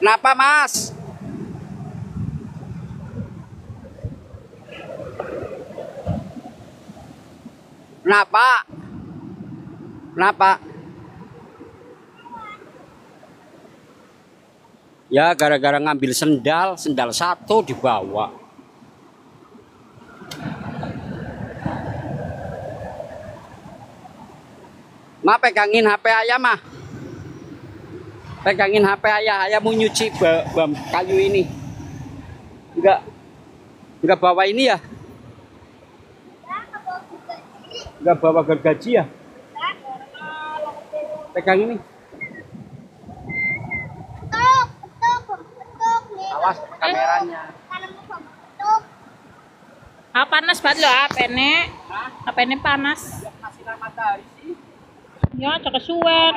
Kenapa, Mas? Kenapa? Kenapa? Ya, gara-gara ngambil sendal satu dibawa. Ma, pegangin HP ayah, mah. Pegangin HP ayah mau nyuci kayu ini. Enggak bawa ini ya? Enggak bawa gergaji ya? Pegang ini. Awas kameranya. Panas banget loh, apa ini panas? Masih matahari sih. Ya, cok kesuwen.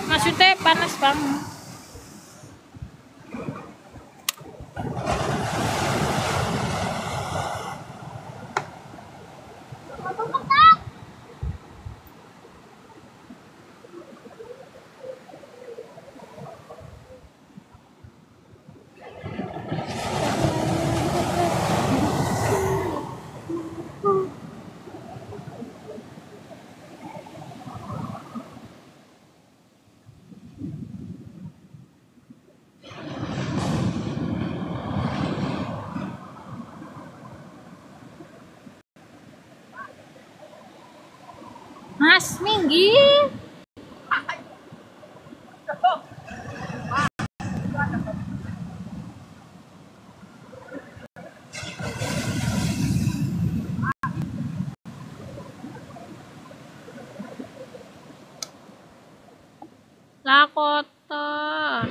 Maksudnya panas banget. Mas, minggir. Lah kotor.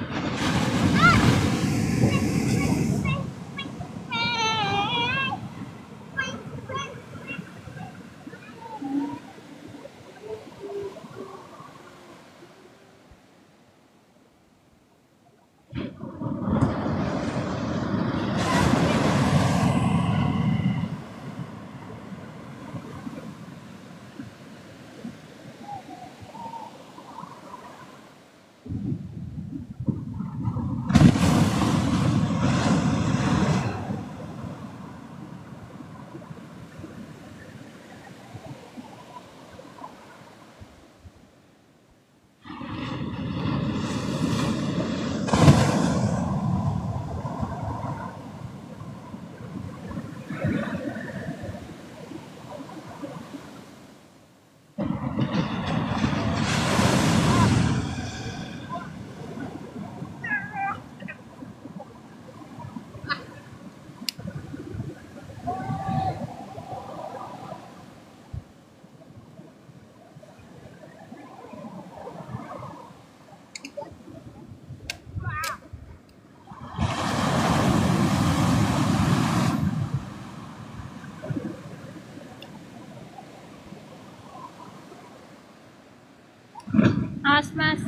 Awas, Mas.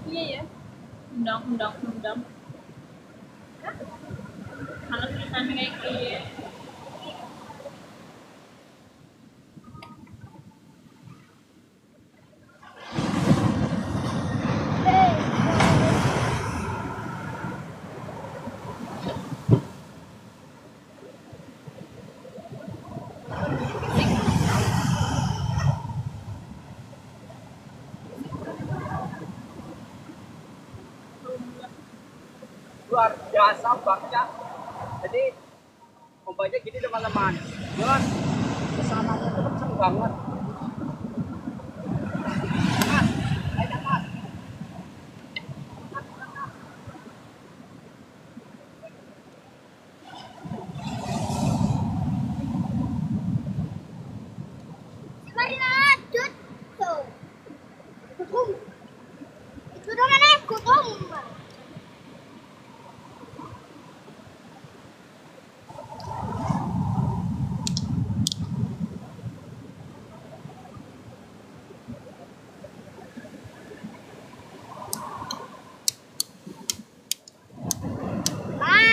Iya ya. Undang. Kalau tulisannya kayak gini. luar biasa ombaknya. Jadi ombaknya gini teman-teman, dan kesananya itu kenceng banget. Mas, ayo mas. Mari lanjut. Tuh. Kutung. Itu dong aneh, kutung. Ah!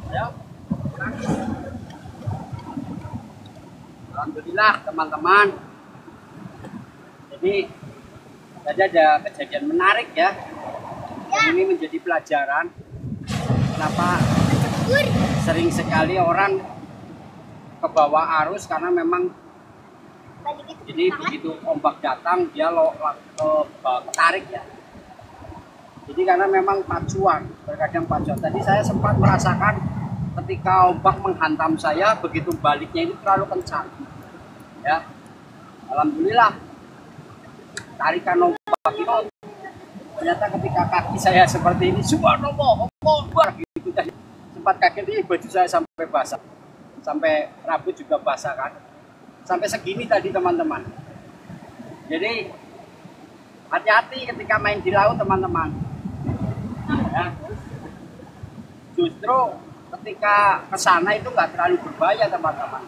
Ya. Alhamdulillah teman-teman. Jadi tadi ada kejadian menarik ya. Dan ini menjadi pelajaran kenapa sering sekali orang ke bawah arus karena memang jadi begitu ombak datang dia ketarik ya. Jadi karena memang pacuan, terkadang pacuan. Tadi saya sempat merasakan ketika ombak menghantam saya, begitu baliknya itu terlalu kencang. Ya, alhamdulillah tarikan ombak itu ternyata ketika kaki saya seperti ini, subhanallah, gitu tadi sempat kaget ini baju saya sampai basah, sampai rambut juga basah kan, sampai segini tadi teman-teman. Jadi hati-hati ketika main di laut teman-teman. Ya. Justru ketika ke sana itu nggak terlalu berbahaya teman-teman.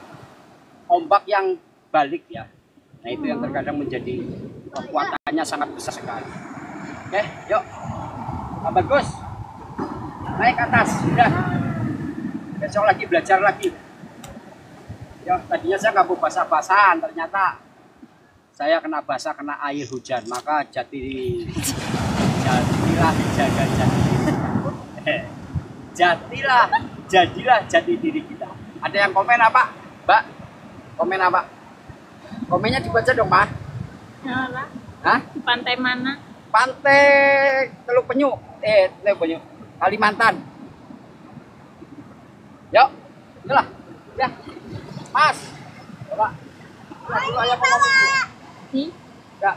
Ombak yang balik ya. Nah itu yang terkadang menjadi kekuatannya sangat besar sekali. Oke, yuk. Pak Bagus. Naik ke atas. Sudah. Besok lagi belajar lagi. Ya, tadinya saya nggak mau basah-basahan, ternyata saya kena basah, kena air hujan. Maka jadilah jati diri kita. Ada yang komen apa, Mbak? Komen apa? Komennya dibaca dong, Pak. Hah? Pantai mana? Pantai Teluk Penyu. Teluk Penyu. Kalimantan. Yuk, inilah. Ya. Mas. Coba. Dulu ayah mau ngomong. Ya.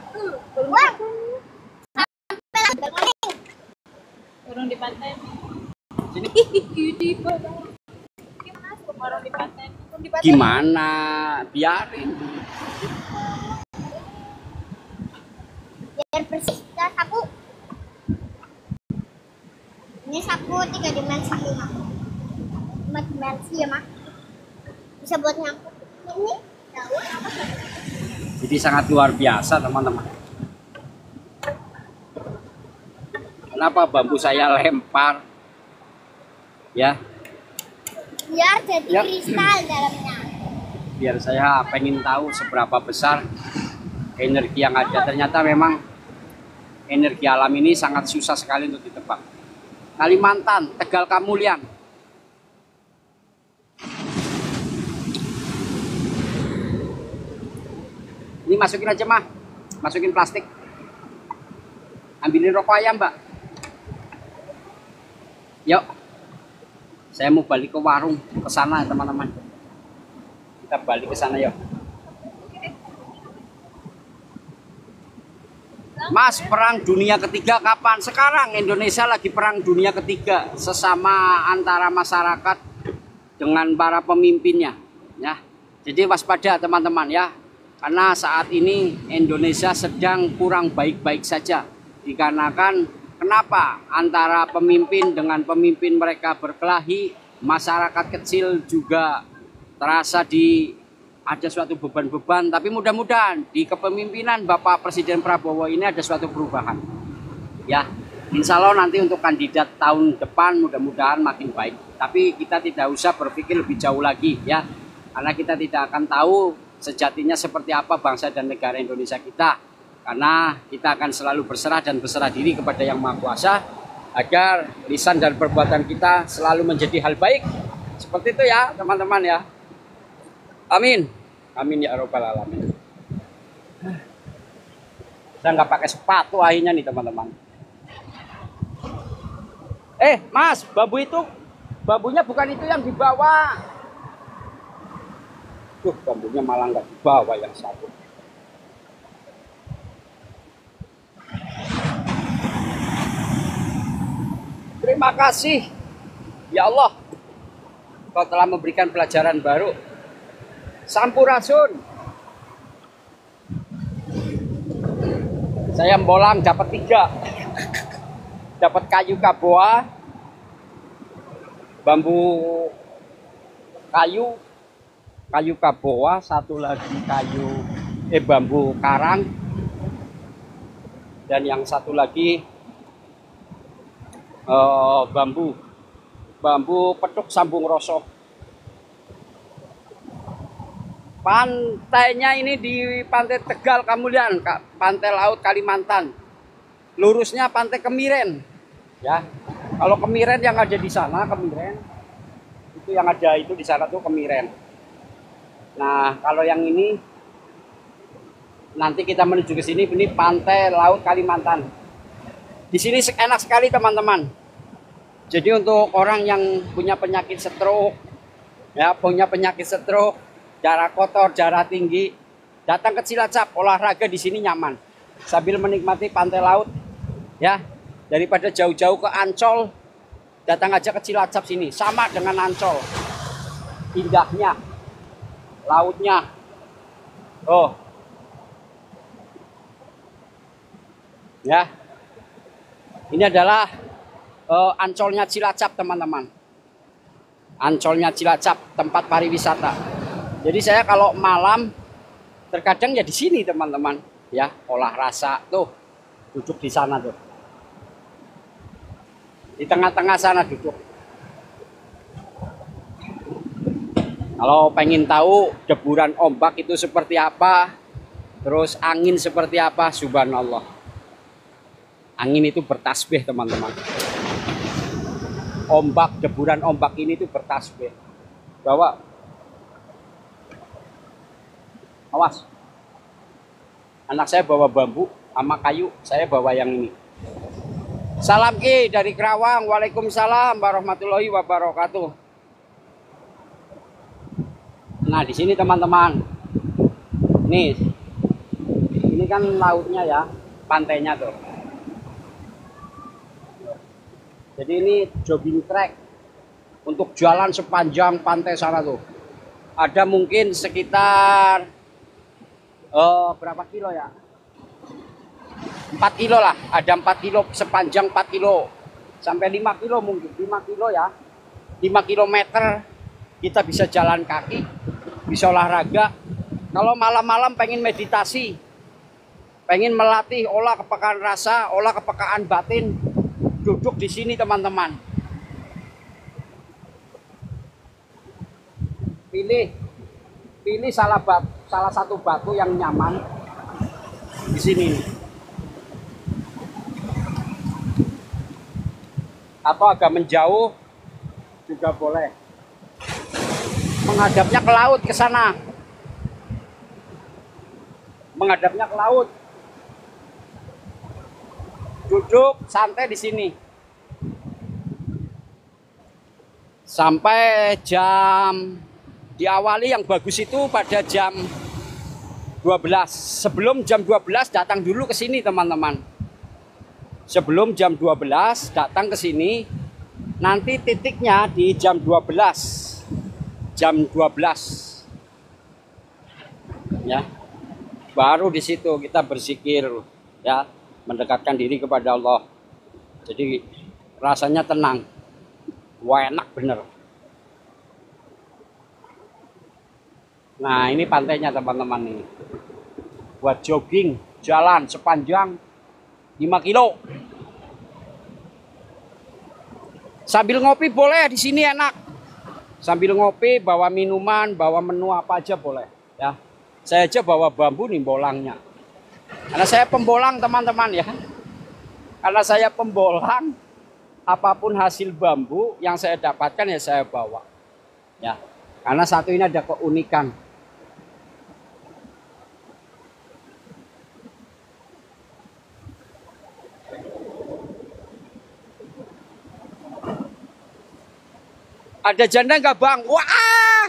Turun di pantai. Sini. Turun di pantai. Gimana? Biarin. Biar bersih dan sapu. Ini sapu 3 dimensi 5 dimensi ya mak. Bisa buat ngangkut ini daun apa saja. Jadi sangat luar biasa teman-teman. Kenapa bambu saya lempar? Ya. Biar jadi Ya. kristal dalamnya. Biar saya pengen tahu seberapa besar energi yang ada. Ternyata memang energi alam ini sangat susah sekali untuk ditebak. Kalimantan, Tegal Kamulian. Ini masukin aja mah, masukin plastik. Ambilin rokok ayam mbak. Yuk, saya mau balik ke warung, ke sana teman-teman. Kita balik ke sana yuk. Mas, perang dunia ketiga kapan? Sekarang Indonesia lagi perang dunia ketiga sesama antara masyarakat dengan para pemimpinnya, ya. Jadi waspada teman-teman ya. Karena saat ini Indonesia sedang kurang baik-baik saja. Dikarenakan kenapa? Antara pemimpin dengan pemimpin mereka berkelahi, masyarakat kecil juga terasa ada suatu beban-beban, tapi mudah-mudahan di kepemimpinan Bapak Presiden Prabowo ini ada suatu perubahan. Ya, insya Allah nanti untuk kandidat tahun depan mudah-mudahan makin baik. Tapi kita tidak usah berpikir lebih jauh lagi ya, karena kita tidak akan tahu sejatinya seperti apa bangsa dan negara Indonesia kita. Karena kita akan selalu berserah dan berserah diri kepada Yang Maha Kuasa agar lisan dan perbuatan kita selalu menjadi hal baik. Seperti itu ya teman-teman ya. Amin. Amin ya robbal alamin. Saya nggak pakai sepatu akhirnya nih teman-teman. Mas, bambunya bukan itu yang dibawa. Bambunya malah nggak dibawa yang satu. Terima kasih ya Allah, Kau telah memberikan pelajaran baru. Sampurasun. Saya bolang dapat 3. Dapat kayu kaboa, bambu kayu kaboa, satu lagi bambu karang, dan yang satu lagi bambu petuk sambung rosok. Pantainya ini di Pantai Tegal Kamulian, pantai laut Kalimantan. Lurusnya Pantai Kemiren. Ya. Kalau Kemiren yang ada di sana, Kemiren. Itu yang ada itu di sana tuh Kemiren. Nah, kalau yang ini nanti kita menuju ke sini, ini Pantai Laut Kalimantan. Di sini enak sekali teman-teman. Jadi untuk orang yang punya penyakit stroke, darah kotor, darah tinggi, datang ke Cilacap, olahraga di sini nyaman. Sambil menikmati pantai laut, ya. Daripada jauh-jauh ke Ancol, datang aja ke Cilacap sini. Sama dengan Ancol. Indahnya, lautnya. Oh. Ya. Ini adalah Ancolnya Cilacap, teman-teman. Ancolnya Cilacap, tempat pariwisata. Jadi saya kalau malam terkadang ya di sini teman-teman, ya olah rasa tuh, duduk di sana tuh, di tengah-tengah sana duduk. Kalau pengen tahu deburan ombak itu seperti apa, terus angin seperti apa, subhanallah. Angin itu bertasbih teman-teman. Deburan ombak ini itu bertasbih. Bawa. Awas, anak saya bawa bambu sama kayu, saya bawa yang ini. Salam Ki dari Kerawang. Waalaikumsalam warahmatullahi wabarakatuh. Nah di sini teman-teman, nih, ini kan lautnya ya, pantainya tuh. Jadi ini jogging track untuk jalan sepanjang pantai sana tuh. Ada mungkin sekitar berapa kilo ya? 4 kilo lah, ada 4 kilo sepanjang 4 kilo sampai 5 kilo mungkin, 5 kilo ya, 5 kilometer kita bisa jalan kaki, bisa olahraga. Kalau malam-malam pengen meditasi, pengen melatih olah kepekaan rasa, olah kepekaan batin, duduk di sini teman-teman. Pilih salah satu batu yang nyaman di sini. Atau agak menjauh juga boleh. Menghadapnya ke laut, ke sana. Menghadapnya ke laut. Duduk santai di sini. Sampai jam diawali yang bagus itu pada jam 12. Sebelum jam 12 datang dulu ke sini teman-teman. Sebelum jam 12 datang ke sini. Nanti titiknya di jam 12. Jam 12. Ya. Baru di situ kita berzikir ya, mendekatkan diri kepada Allah. Jadi rasanya tenang. Wah, enak bener. Nah, ini pantainya teman-teman nih. Buat jogging, jalan sepanjang 5 kilo. Sambil ngopi boleh di sini enak. Sambil ngopi, bawa minuman, bawa menu apa aja boleh ya. Saya aja bawa bambu nih bolangnya. Karena saya pembolang teman-teman ya. Karena saya pembolang, apapun hasil bambu yang saya dapatkan ya saya bawa. Ya. Karena satu ini ada keunikan. Ada janda nggak bang? Wah,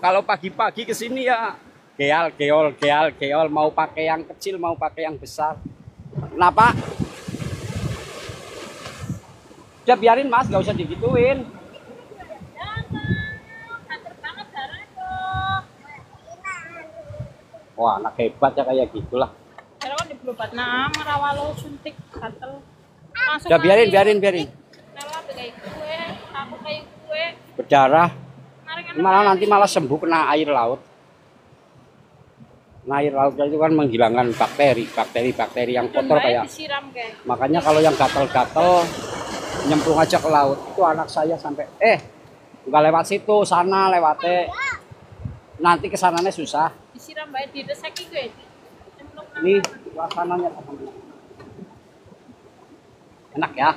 kalau pagi-pagi ke sini ya geol, mau pakai yang kecil, mau pakai yang besar. Kenapa? Udah biarin mas, nggak usah digituin. Wah, anak hebat ya kayak gitulah. Karena kan di berobat merawalo suntik gatel. Udah biarin. Rela kayak gue, aku kayak gue. Berdarah. Malah nanti malah sembuh kena air laut. Nah, air laut itu kan menghilangkan bakteri yang kotor kayak. Makanya kalau yang gatel-gatel nyemplung aja ke laut. Itu anak saya sampai nggak lewat situ, sana lewatnya. Nanti kesananya susah. Disiram baik di desek gue. Ini suasananya enak ya.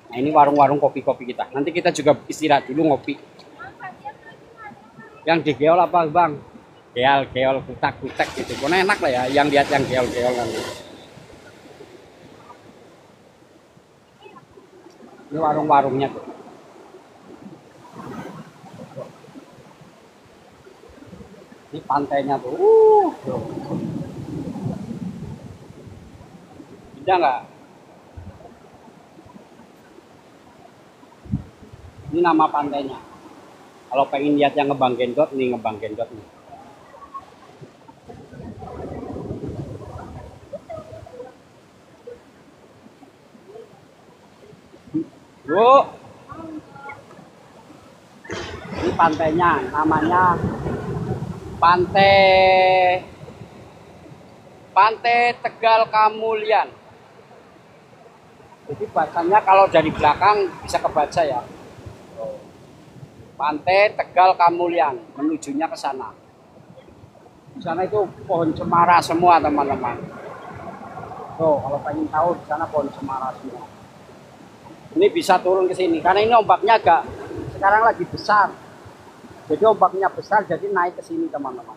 Nah, ini warung-warung kopi-kopi kita. Nanti kita juga istirahat dulu ngopi. Yang digeol apa bang? Geol, kutak gitu. Pokoknya enak lah ya. Yang lihat yang geol nanti. Ini warung-warungnya tuh. Ini pantainya tuh. Bisa nggak? Ini nama pantainya. Kalau pengen lihat yang Ngebang Gendot nih. Bu, ini pantainya, namanya Pantai Tegal Kamulian. Jadi bacanya kalau dari belakang bisa kebaca ya. Pantai Tegal Kamulian, menujunya ke sana. Di sana itu pohon cemara semua teman-teman. Tuh, kalau pengen tahu di sana pohon cemara semua. Ini bisa turun ke sini karena ini ombaknya sekarang lagi besar. Jadi ombaknya besar jadi naik ke sini teman-teman.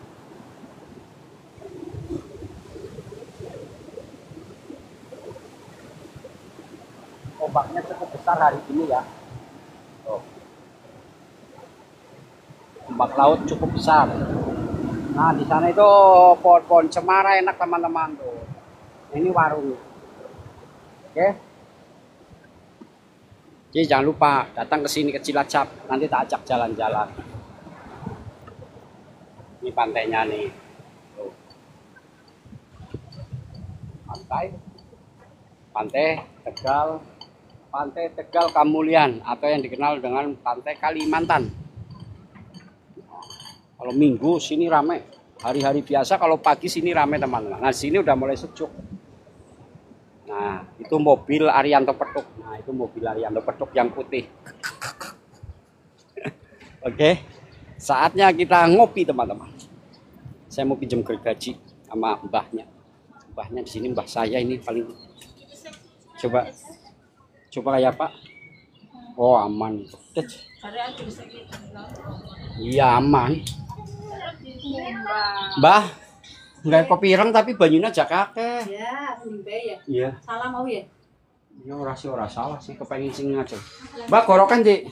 Ombaknya cukup besar hari ini ya. Tuh. Ombak laut cukup besar. Nah, di sana itu pohon-pohon cemara enak teman-teman tuh. Ini warung. Oke. Jadi jangan lupa datang ke sini ke Cilacap, nanti tak ajak jalan-jalan. Ini pantainya nih. Tuh. Pantai Tegal Kamulian atau yang dikenal dengan Pantai Kalimantan. Kalau minggu sini rame, hari-hari biasa kalau pagi sini rame teman-teman. Nah sini udah mulai sejuk. Nah itu mobil Arianto Petuk. Nah itu mobil Arianto Petuk yang putih. Oke, saatnya kita ngopi teman-teman. Saya mau pinjam gergaji sama mbahnya. Mbahnya di sini mbah saya ini paling. Coba kayak Pak. Oh aman. Iya aman. Mbah, nggak kopi ireng tapi banyunya aja kakek. Ya, ya. Iya. Salah mau ya? Ya ora salah sih kepengen sing aja. Mbak gorokan, Dik.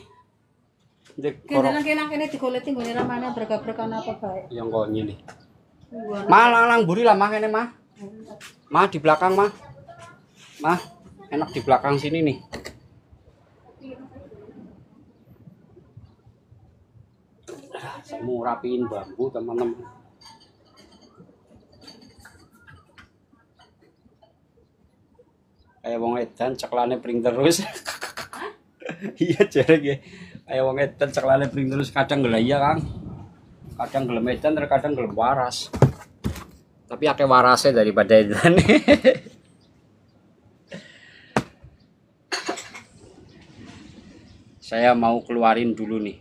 Kendaraan kene digoleti nggone ramane berga-berga apa bae. Yang kok ngene. Malang buri lah mah kene mah. Mah di belakang mah. Mah, enak di belakang sini nih. Saya mau rapiin bambu teman-teman. Kayak wong edan ceklane pring terus. Iya jerek ya. Kayak wong edan ceklane pring terus kadang gelaya Kang. Kadang gelem edan terkadang gelem waras. Tapi akeh warasnya daripada edan. Saya mau keluarin dulu nih.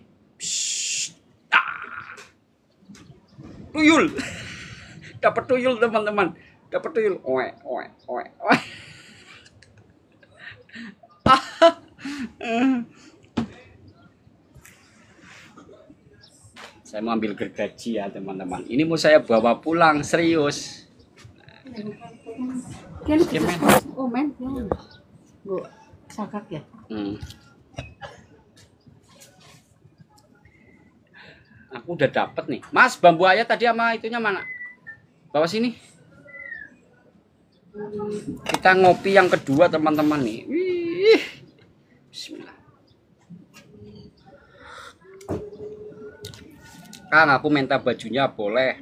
Tuyul. Dapat tuyul teman-teman. Dapat tuyul. Oe, oe, oe, oe. Saya mau ambil gergaji ya teman-teman. Ini mau saya bawa pulang serius. Oh men, gue sakak ya. Aku udah dapet nih. Mas, bambu ayat tadi sama itunya mana? Bawa sini. Kita ngopi yang kedua teman-teman nih. Wih. Bismillah. Kang, aku minta bajunya boleh.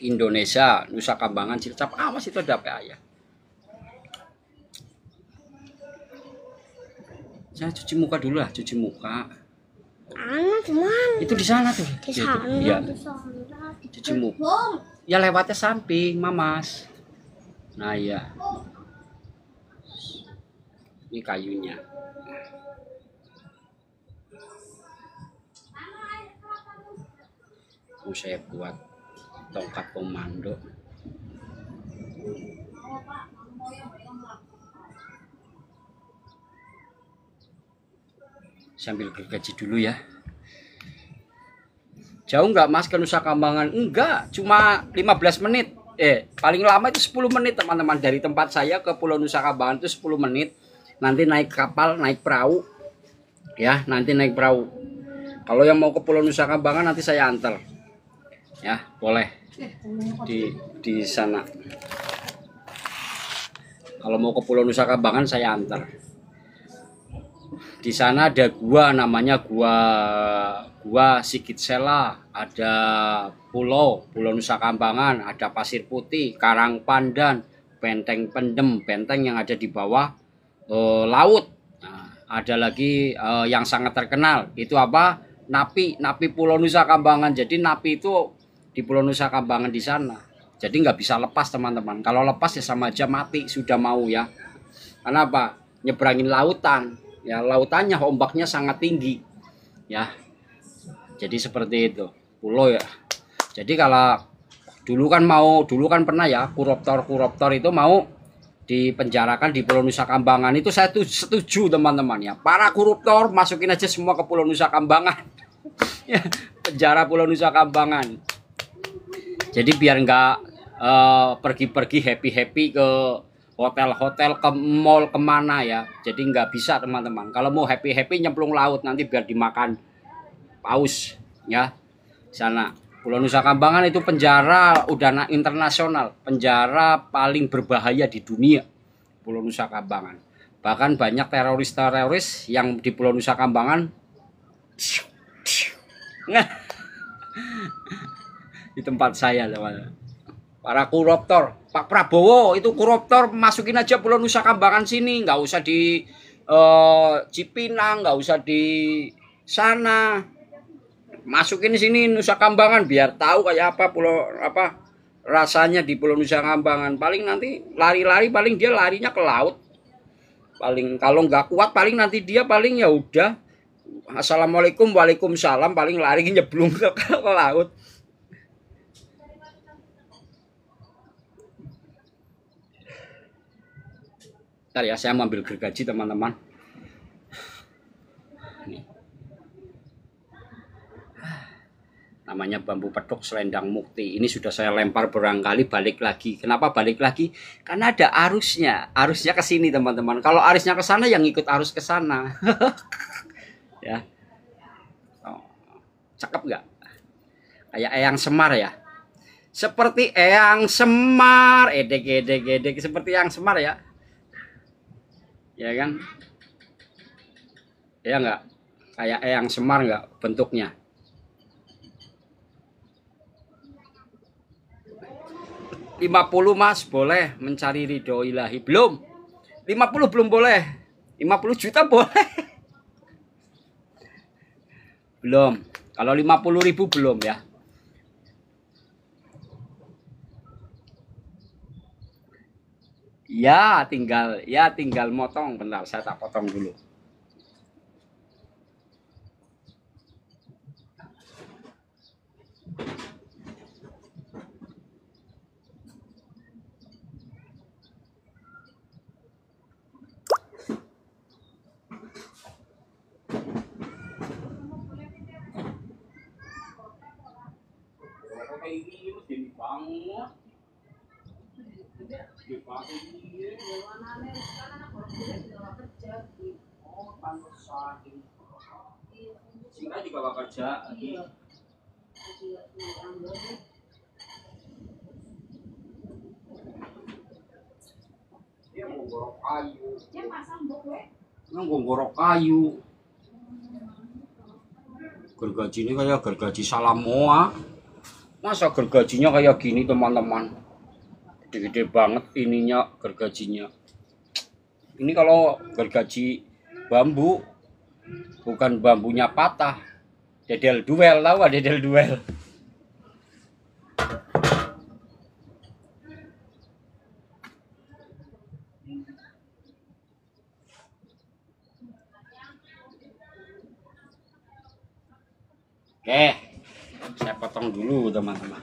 Indonesia, Nusa Kambangan, Cilacap. Awas itu ada apa ya? Saya cuci muka dulu lah, cuci muka. Cuman Itu di sana tuh. di sana, Iya. di sana. Cuci muka. Ya lewatnya samping, Mamas. Nah iya. Ini kayunya. Mau saya buat tongkat komando. Sambil gergaji dulu ya. Jauh nggak Mas ke Nusa Kambangan? Enggak, cuma 15 menit. Paling lama itu 10 menit teman-teman. Dari tempat saya ke Pulau Nusa Kambangan itu 10 menit. Nanti naik kapal, naik perahu. Ya, nanti naik perahu. Kalau yang mau ke Pulau Nusa Kambangan nanti saya antar. Ya, boleh. Di sana. Kalau mau ke Pulau Nusa Kambangan saya antar. Di sana ada gua namanya gua Sigit Sela, ada pulau Nusa Kambangan, ada Pasir Putih, Karang Pandan, Benteng Pendem, benteng yang ada di bawah laut. Nah, ada lagi yang sangat terkenal itu apa? Napi Pulau Nusa Kambangan. Jadi napi itu di Pulau Nusa Kambangan di sana. Jadi nggak bisa lepas teman-teman. Kalau lepas ya sama aja mati sudah mau ya. Karena apa? Nyebrangin lautan. Ya lautannya ombaknya sangat tinggi. Ya. Jadi seperti itu. Pulau ya. Jadi kalau dulu kan pernah ya koruptor itu mau dipenjarakan di Pulau Nusa Kambangan. Itu saya tuh setuju teman-teman ya. Para koruptor masukin aja semua ke Pulau Nusa Kambangan. Ya, penjara Pulau Nusa Kambangan. Jadi biar nggak pergi-pergi happy-happy ke hotel-hotel, ke mall, kemana ya. Jadi nggak bisa teman-teman. Kalau mau happy-happy nyemplung laut nanti biar dimakan paus ya. Sana Pulau Nusa Kambangan itu penjara udah internasional, penjara paling berbahaya di dunia. Pulau Nusa Kambangan. Bahkan banyak teroris-teroris yang di Pulau Nusa Kambangan. Nah, di tempat saya teman. Para koruptor, Pak Prabowo itu koruptor, masukin aja Pulau Nusa Kambangan sini, nggak usah di Cipinang, nggak usah di sana, masukin sini Nusa Kambangan biar tahu kayak apa rasanya di Pulau Nusa Kambangan. Paling nanti lari-lari, paling dia larinya ke laut, paling kalau nggak kuat paling nanti dia paling ya udah assalamualaikum waalaikumsalam, paling lari nyeblung ke laut. Bentar ya, saya mau ambil gergaji teman-teman. Namanya bambu petok selendang mukti. Ini sudah saya lempar berangkali, balik lagi. Kenapa balik lagi? Karena ada arusnya. Arusnya ke sini teman-teman. Kalau arusnya ke sana yang ikut arus ke sana. Ya. Cakep nggak? Kayak Eyang Semar ya. Seperti Eyang Semar, edek seperti Eyang Semar ya. Ya kan? Ya nggak? Kayak Eyang Semar nggak bentuknya? 50 Mas, boleh mencari ridho ilahi. Belum. 50 belum boleh. 50 juta boleh. Belum. Kalau 50.000 belum ya. Ya tinggal motong. Bentar, saya tak potong dulu. Singkat juga gak kerja lagi. Dia mau gorok kayu. Gorok kayu. Gergajinya kayak gergaji Salamoa. Masa gergajinya kayak gini teman-teman? Gede-gede banget ininya gergajinya. Ini kalau gergaji bambu, bukan bambunya patah. Dedel duel, tahu gak dedel duel? Oke, saya potong dulu teman-teman.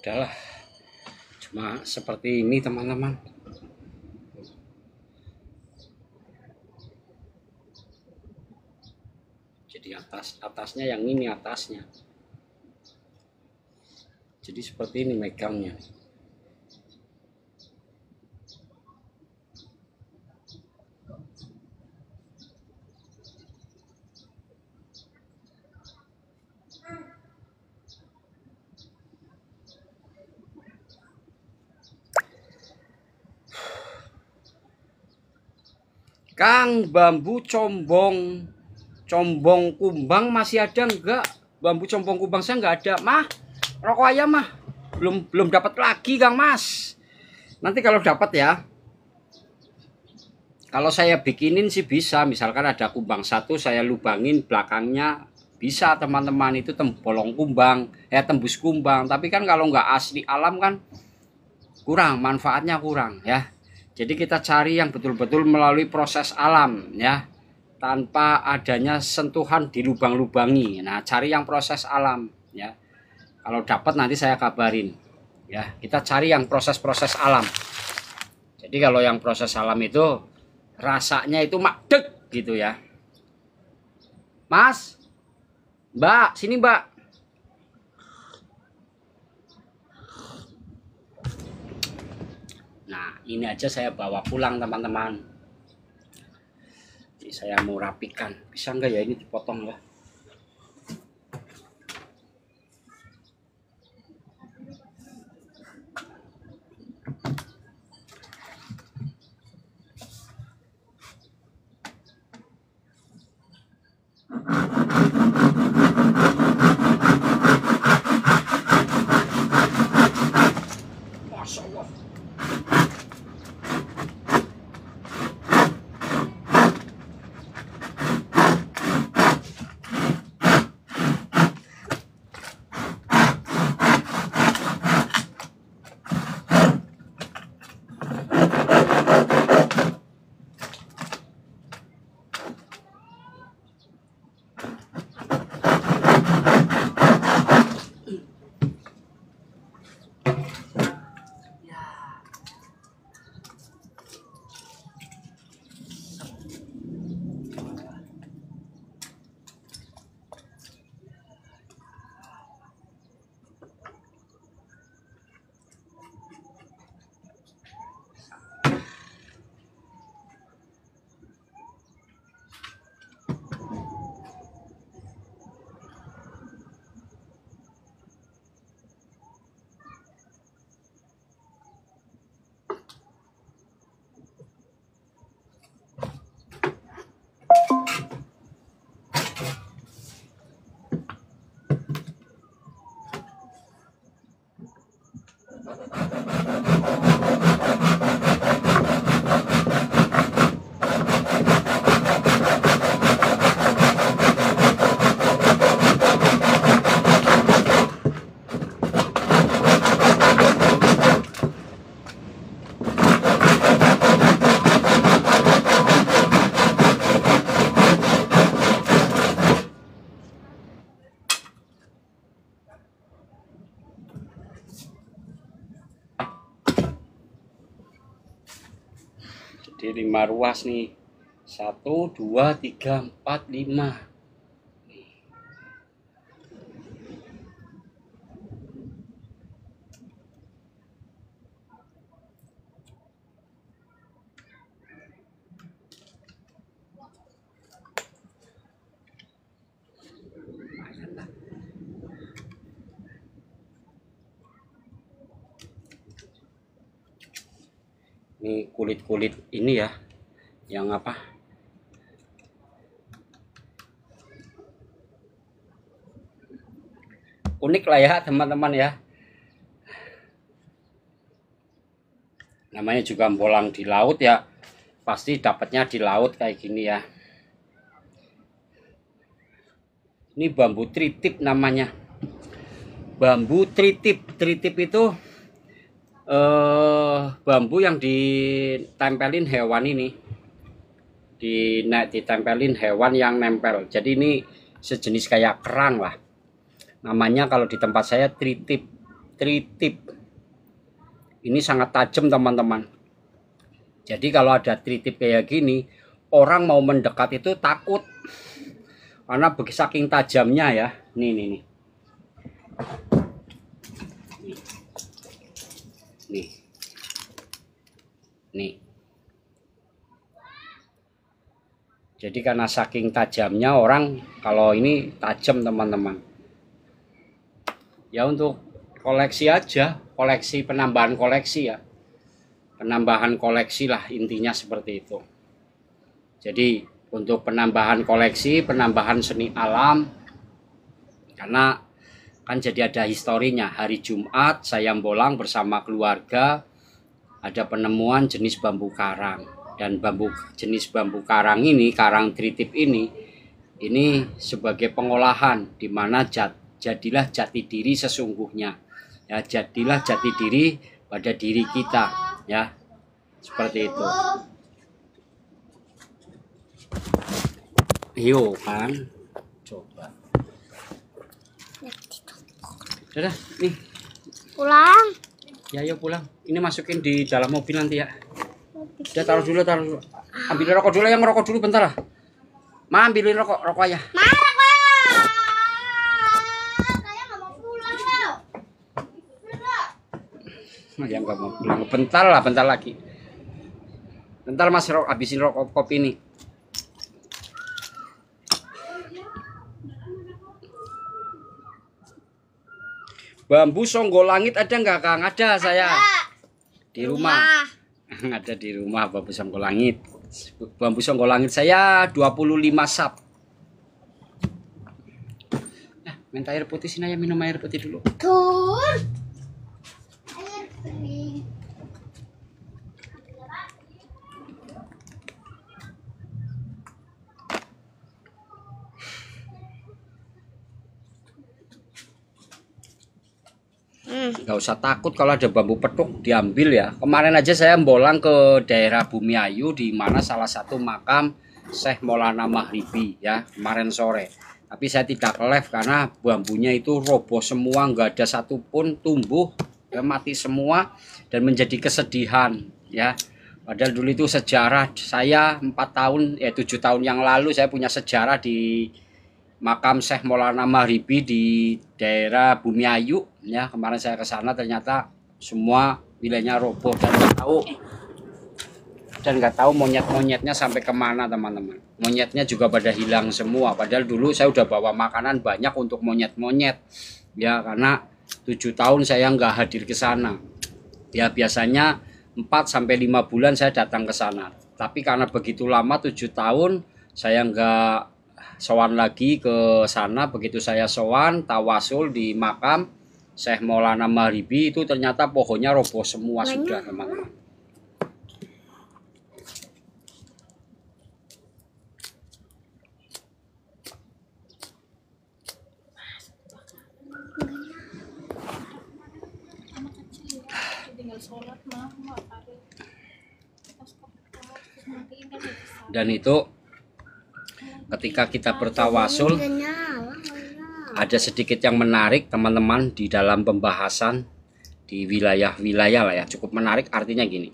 Udahlah, cuma seperti ini teman-teman. Jadi atasnya yang ini atasnya. Jadi seperti ini megangnya. Kang Bambu Combong Combong kumbang masih ada enggak? Bambu combong kumbang saya enggak ada, Mah. Rokok ayam, Mah. Belum dapat lagi, Kang Mas. Nanti kalau dapat ya. Kalau saya bikinin sih bisa, misalkan ada kumbang satu saya lubangin belakangnya bisa teman-teman, itu bolong kumbang, tembus kumbang. Tapi kan kalau nggak asli alam kan kurang, manfaatnya kurang ya. Jadi kita cari yang betul-betul melalui proses alam ya, tanpa adanya sentuhan dilubang-lubangi. Nah, cari yang proses alam ya. Kalau dapat nanti saya kabarin ya. Kita cari yang proses-proses alam. Jadi kalau yang proses alam itu rasanya itu makdek gitu ya. Mas, Mbak, sini Mbak. Nah, ini aja saya bawa pulang teman-teman. Jadi saya mau rapikan. Bisa enggak ya ini dipotong ya? Masya Allah. Jadi 5 ruas nih. 1, 2, 3, 4, 5. Ini kulit-kulit ini ya, yang apa? Unik lah ya teman-teman ya. Namanya juga bolang di laut ya, pasti dapatnya di laut kayak gini ya. Ini bambu tritip namanya. Bambu tritip. Tritip itu bambu yang ditempelin hewan ini. Ditempelin hewan yang nempel. Jadi ini sejenis kayak kerang lah. Namanya kalau di tempat saya tritip. Tritip. Ini sangat tajam teman-teman. Jadi kalau ada tritip kayak gini, orang mau mendekat itu takut. Karena saking tajamnya ya. Nih. Jadi karena saking tajamnya orang, kalau ini tajam teman-teman. Ya untuk koleksi aja, koleksi, penambahan koleksi ya. Penambahan koleksi lah intinya seperti itu. Jadi untuk penambahan koleksi, penambahan seni alam. Karena kan jadi ada historinya. Hari Jumat saya bolang bersama keluarga ada penemuan jenis bambu karang. Dan jenis bambu karang ini, karang tritip ini sebagai pengolahan di mana jadilah jati diri sesungguhnya. Ya, jadilah jati diri pada diri kita, ya. Seperti itu. Yo kan. Coba. Dadah, nih. Pulang. Ya, yuk pulang. Ini masukin di dalam mobil nanti ya. Udah taruh dulu. Ambil rokok dulu, yang ngerokok dulu bentar lah. Ma, ambilin rokok ayah. Marah kok. Saya nggak mau pulang loh. Ya nggak mau pulang. Bentar lagi. Bentar Mas, habisin rokok kopi ini. Bambu songgolangit ada nggak Kang? Ada saya. Di rumah. Ada di rumah bambu songgolangit. Bambu songgolangit saya 25 sap. Minta air putih sini ya, minum air putih dulu. Tuh. Air kering. Nggak usah takut kalau ada bambu petuk diambil ya. Kemarin aja saya bolang ke daerah Bumiayu di mana salah satu makam Syekh Maulana Maghribi ya kemarin sore. Tapi saya tidak live karena bambunya itu roboh semua, nggak ada satupun tumbuh, ya, mati semua dan menjadi kesedihan ya. Padahal dulu itu sejarah saya 7 tahun yang lalu saya punya sejarah di makam Syekh Maulana Maghribi di daerah Bumiayu ya. Kemarin saya ke sana ternyata semua wilayahnya roboh dan nggak tahu monyet-monyetnya sampai kemana teman-teman. Monyetnya juga pada hilang semua. Padahal dulu saya udah bawa makanan banyak untuk monyet-monyet ya, karena 7 tahun saya nggak hadir ke sana ya. Biasanya 4-5 bulan saya datang ke sana, tapi karena begitu lama 7 tahun saya nggak sowan lagi ke sana. Begitu saya sowan tawasul di makam Syekh Maulana Maghribi itu ternyata pohonnya roboh semua sudah teman-teman. Dan itu ketika kita bertawasul ada sedikit yang menarik teman-teman di dalam pembahasan di wilayah-wilayah lah ya, cukup menarik. Artinya gini,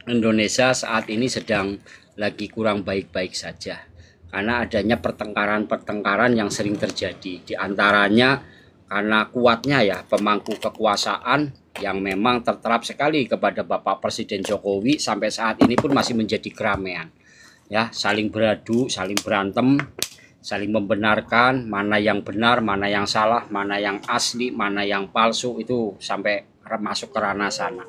Indonesia saat ini sedang lagi kurang baik-baik saja karena adanya pertengkaran yang sering terjadi. Di antaranya karena kuatnya ya pemangku kekuasaan yang memang terterap sekali kepada Bapak Presiden Jokowi sampai saat ini pun masih menjadi keramaian ya, saling beradu, saling berantem, saling membenarkan mana yang benar, mana yang salah, mana yang asli, mana yang palsu, itu sampai masuk ke ranah sana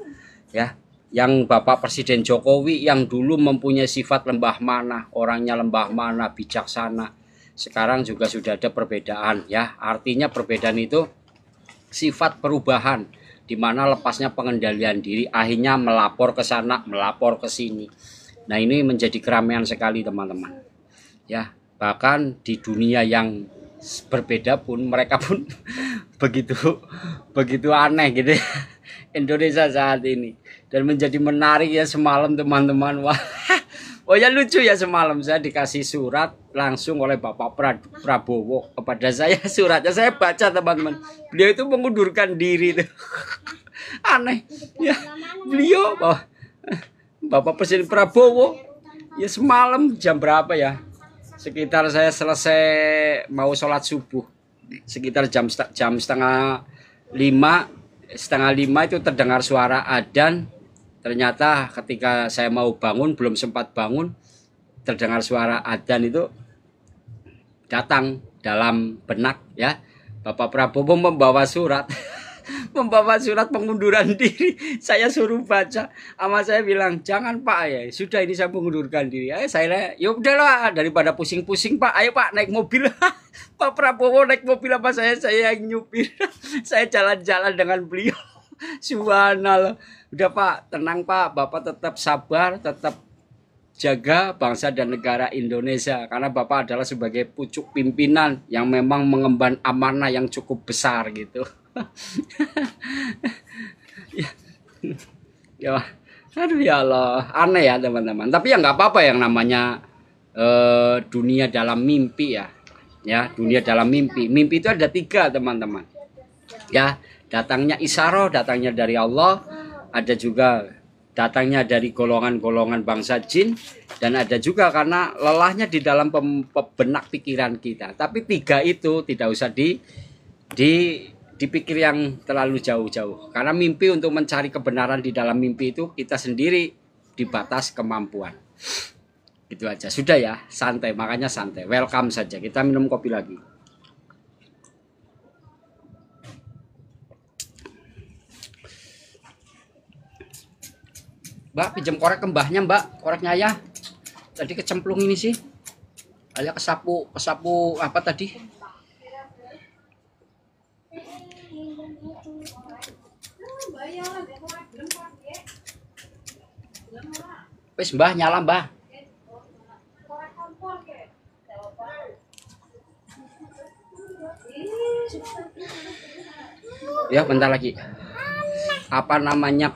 ya. Yang Bapak Presiden Jokowi yang dulu mempunyai sifat lembah mana, orangnya lembah mana, bijaksana, sekarang juga sudah ada perbedaan ya. Artinya perbedaan itu sifat perubahan di mana lepasnya pengendalian diri, akhirnya melapor ke sana, melapor ke sini. Nah, ini menjadi keramaian sekali teman-teman ya. Bahkan di dunia yang berbeda pun mereka pun begitu aneh gitu ya, Indonesia saat ini. Dan menjadi menarik ya semalam teman-teman. Wah, oh ya lucu ya, semalam saya dikasih surat langsung oleh Bapak Prabowo kepada saya. Suratnya saya baca teman-teman, beliau itu mengundurkan diri tuh. Aneh ya, beliau Bapak Presiden Prabowo ya semalam jam berapa ya, sekitar saya selesai mau sholat subuh sekitar jam setengah lima itu terdengar suara adzan. Ternyata ketika saya mau bangun, belum sempat bangun, terdengar suara adzan itu datang dalam benak ya. Bapak Prabowo membawa surat membawa surat pengunduran diri. Saya suruh baca, sama saya bilang jangan Pak ya, sudah ini saya mengundurkan diri. Ayo saya, ya udahlah daripada pusing-pusing Pak, ayo Pak naik mobil. Pak Prabowo naik mobil apa saya yang nyupir. Saya jalan-jalan dengan beliau. Subhanallah. Udah Pak, tenang Pak, Bapak tetap sabar, tetap jaga bangsa dan negara Indonesia, karena Bapak adalah sebagai pucuk pimpinan yang memang mengemban amanah yang cukup besar gitu. Ya, ya, aduh ya Allah, aneh ya teman-teman. Tapi ya nggak apa-apa yang namanya dunia dalam mimpi ya dunia dalam mimpi. Mimpi itu ada 3 teman-teman. Ya, datangnya isyarah, datangnya dari Allah, ada juga datangnya dari golongan-golongan bangsa jin, dan ada juga karena lelahnya di dalam benak pikiran kita. Tapi 3 itu tidak usah dipikir yang terlalu jauh-jauh, karena mimpi, untuk mencari kebenaran di dalam mimpi itu kita sendiri dibatas kemampuan. Itu aja, sudah ya, santai, makanya santai, welcome saja. Kita minum kopi lagi. Mbak, pinjam korek ke mbahnya Mbak, koreknya ya. Tadi kecemplung ini sih. Ayah kesapu apa tadi? Wes Mbah, nyala Mbah. Ya, bentar lagi. Apa namanya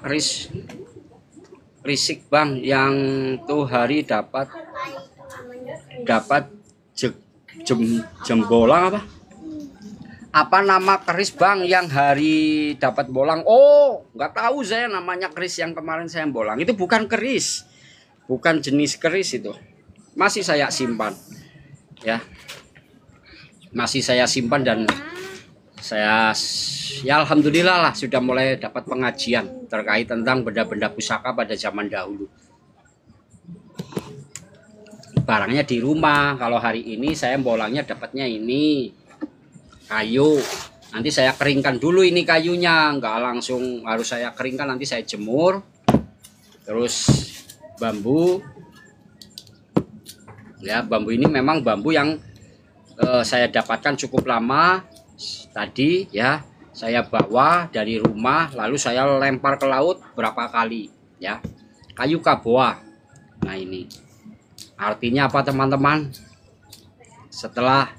Risik Bang yang tuh hari dapat jembolang apa? Apa nama keris Bang yang hari dapat bolang? Oh, nggak tahu saya namanya keris yang kemarin saya bolang. Itu bukan keris, bukan jenis keris itu. Masih saya simpan, ya. Masih saya simpan dan saya ya alhamdulillah lah sudah mulai dapat pengajian terkait tentang benda-benda pusaka pada zaman dahulu. Barangnya di rumah. Kalau hari ini saya bolangnya dapatnya ini kayu. Nanti saya keringkan dulu ini kayunya, nggak langsung harus saya keringkan, nanti saya jemur. Terus bambu. Ya, bambu ini memang bambu yang saya dapatkan cukup lama. Tadi ya saya bawa dari rumah, lalu saya lempar ke laut berapa kali ya, kayu kaboa. Nah ini artinya apa teman-teman? Setelah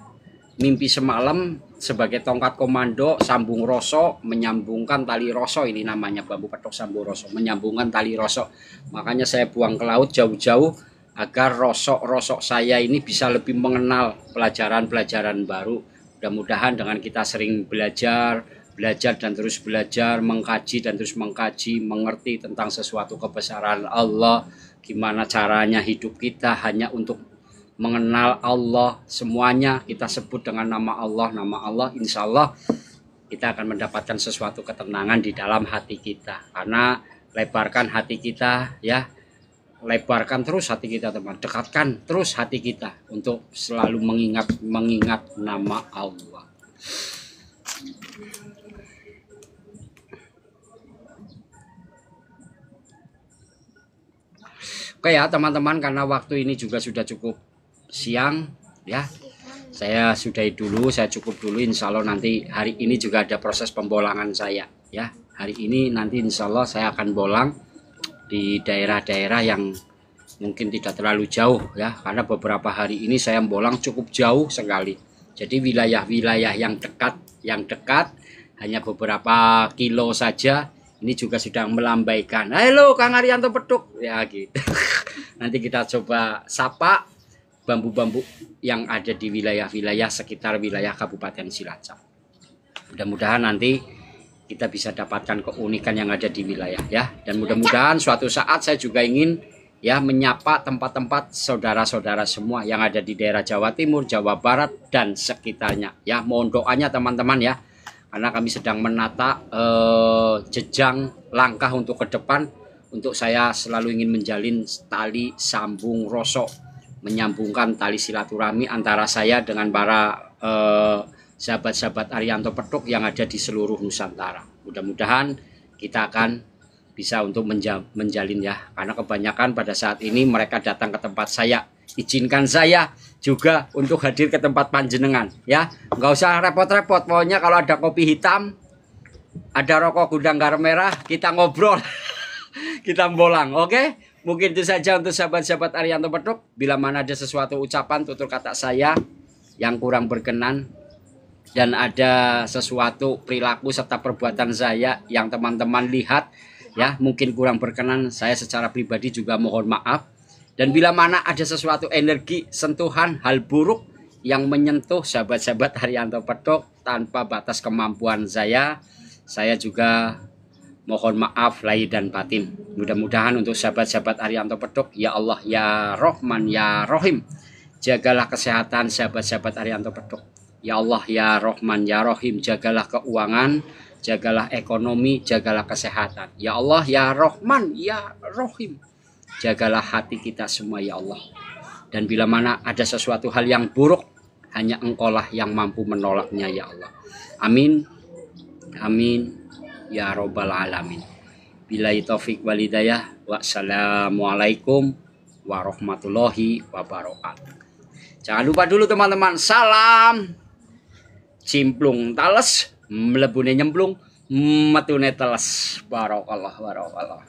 mimpi semalam sebagai tongkat komando sambung rosok, menyambungkan tali rosok, ini namanya bambu petok sambung rosok, menyambungkan tali rosok. Makanya saya buang ke laut jauh-jauh agar rosok-rosok saya ini bisa lebih mengenal pelajaran-pelajaran baru. Mudah-mudahan dengan kita sering belajar dan terus belajar, mengkaji dan terus mengkaji, mengerti tentang sesuatu kebesaran Allah, gimana caranya hidup kita hanya untuk mengenal Allah, semuanya kita sebut dengan nama Allah, insya Allah kita akan mendapatkan sesuatu ketenangan di dalam hati kita. Karena lebarkan hati kita ya, lebarkan terus hati kita teman, dekatkan terus hati kita untuk selalu mengingat nama Allah. Oke ya teman-teman, karena waktu ini juga sudah cukup siang ya, saya sudahi dulu, saya cukup dulu. Insya Allah nanti hari ini juga ada proses pembolangan saya ya. Hari ini nanti insya Allah saya akan bolang di daerah-daerah yang mungkin tidak terlalu jauh ya, karena beberapa hari ini saya bolang cukup jauh sekali. Jadi wilayah-wilayah yang dekat hanya beberapa kilo saja ini juga sudah melambaikan, halo Kang Arianto Petuk ya gitu. Nanti kita coba sapa bambu-bambu yang ada di wilayah-wilayah sekitar wilayah Kabupaten Cilacap. Mudah-mudahan nanti kita bisa dapatkan keunikan yang ada di wilayah ya, dan mudah-mudahan suatu saat saya juga ingin ya menyapa tempat-tempat saudara-saudara semua yang ada di daerah Jawa Timur, Jawa Barat dan sekitarnya ya. Mohon doanya teman-teman ya, karena kami sedang menata jejak langkah untuk ke depan, untuk saya selalu ingin menjalin tali sambung rosok, menyambungkan tali silaturahmi antara saya dengan para sahabat-sahabat Arianto Petuk yang ada di seluruh Nusantara. Mudah-mudahan kita akan bisa untuk menjalin ya, karena kebanyakan pada saat ini mereka datang ke tempat saya. Izinkan saya juga untuk hadir ke tempat panjenengan ya, nggak usah repot-repot. Pokoknya kalau ada kopi hitam, ada rokok gudang garam merah, kita ngobrol. Kita bolang, oke? Mungkin itu saja untuk sahabat-sahabat Arianto Petruk. Bila mana ada sesuatu ucapan tutur kata saya yang kurang berkenan, dan ada sesuatu perilaku serta perbuatan saya yang teman-teman lihat ya mungkin kurang berkenan, saya secara pribadi juga mohon maaf. Dan bila mana ada sesuatu energi, sentuhan, hal buruk yang menyentuh sahabat-sahabat Arianto Petruk tanpa batas kemampuan saya juga mohon maaf lahir dan batin. Mudah-mudahan untuk sahabat-sahabat Arianto Petruk, ya Allah ya Rahman ya Rahim, jagalah kesehatan sahabat-sahabat Arianto Petruk. Ya Allah ya Rahman ya Rahim, jagalah keuangan, jagalah ekonomi, jagalah kesehatan. Ya Allah ya Rahman ya Rahim, jagalah hati kita semua ya Allah. Dan bila mana ada sesuatu hal yang buruk, hanya Engkaulah yang mampu menolaknya ya Allah. Amin. Amin ya Rabbal Alamin. Billahi taufik wal hidayah. Wassalamualaikum warahmatullahi wabarakatuh. Jangan lupa dulu teman-teman, salam cimplung tales, mlebune nyemplung, metune teles. Barakallah.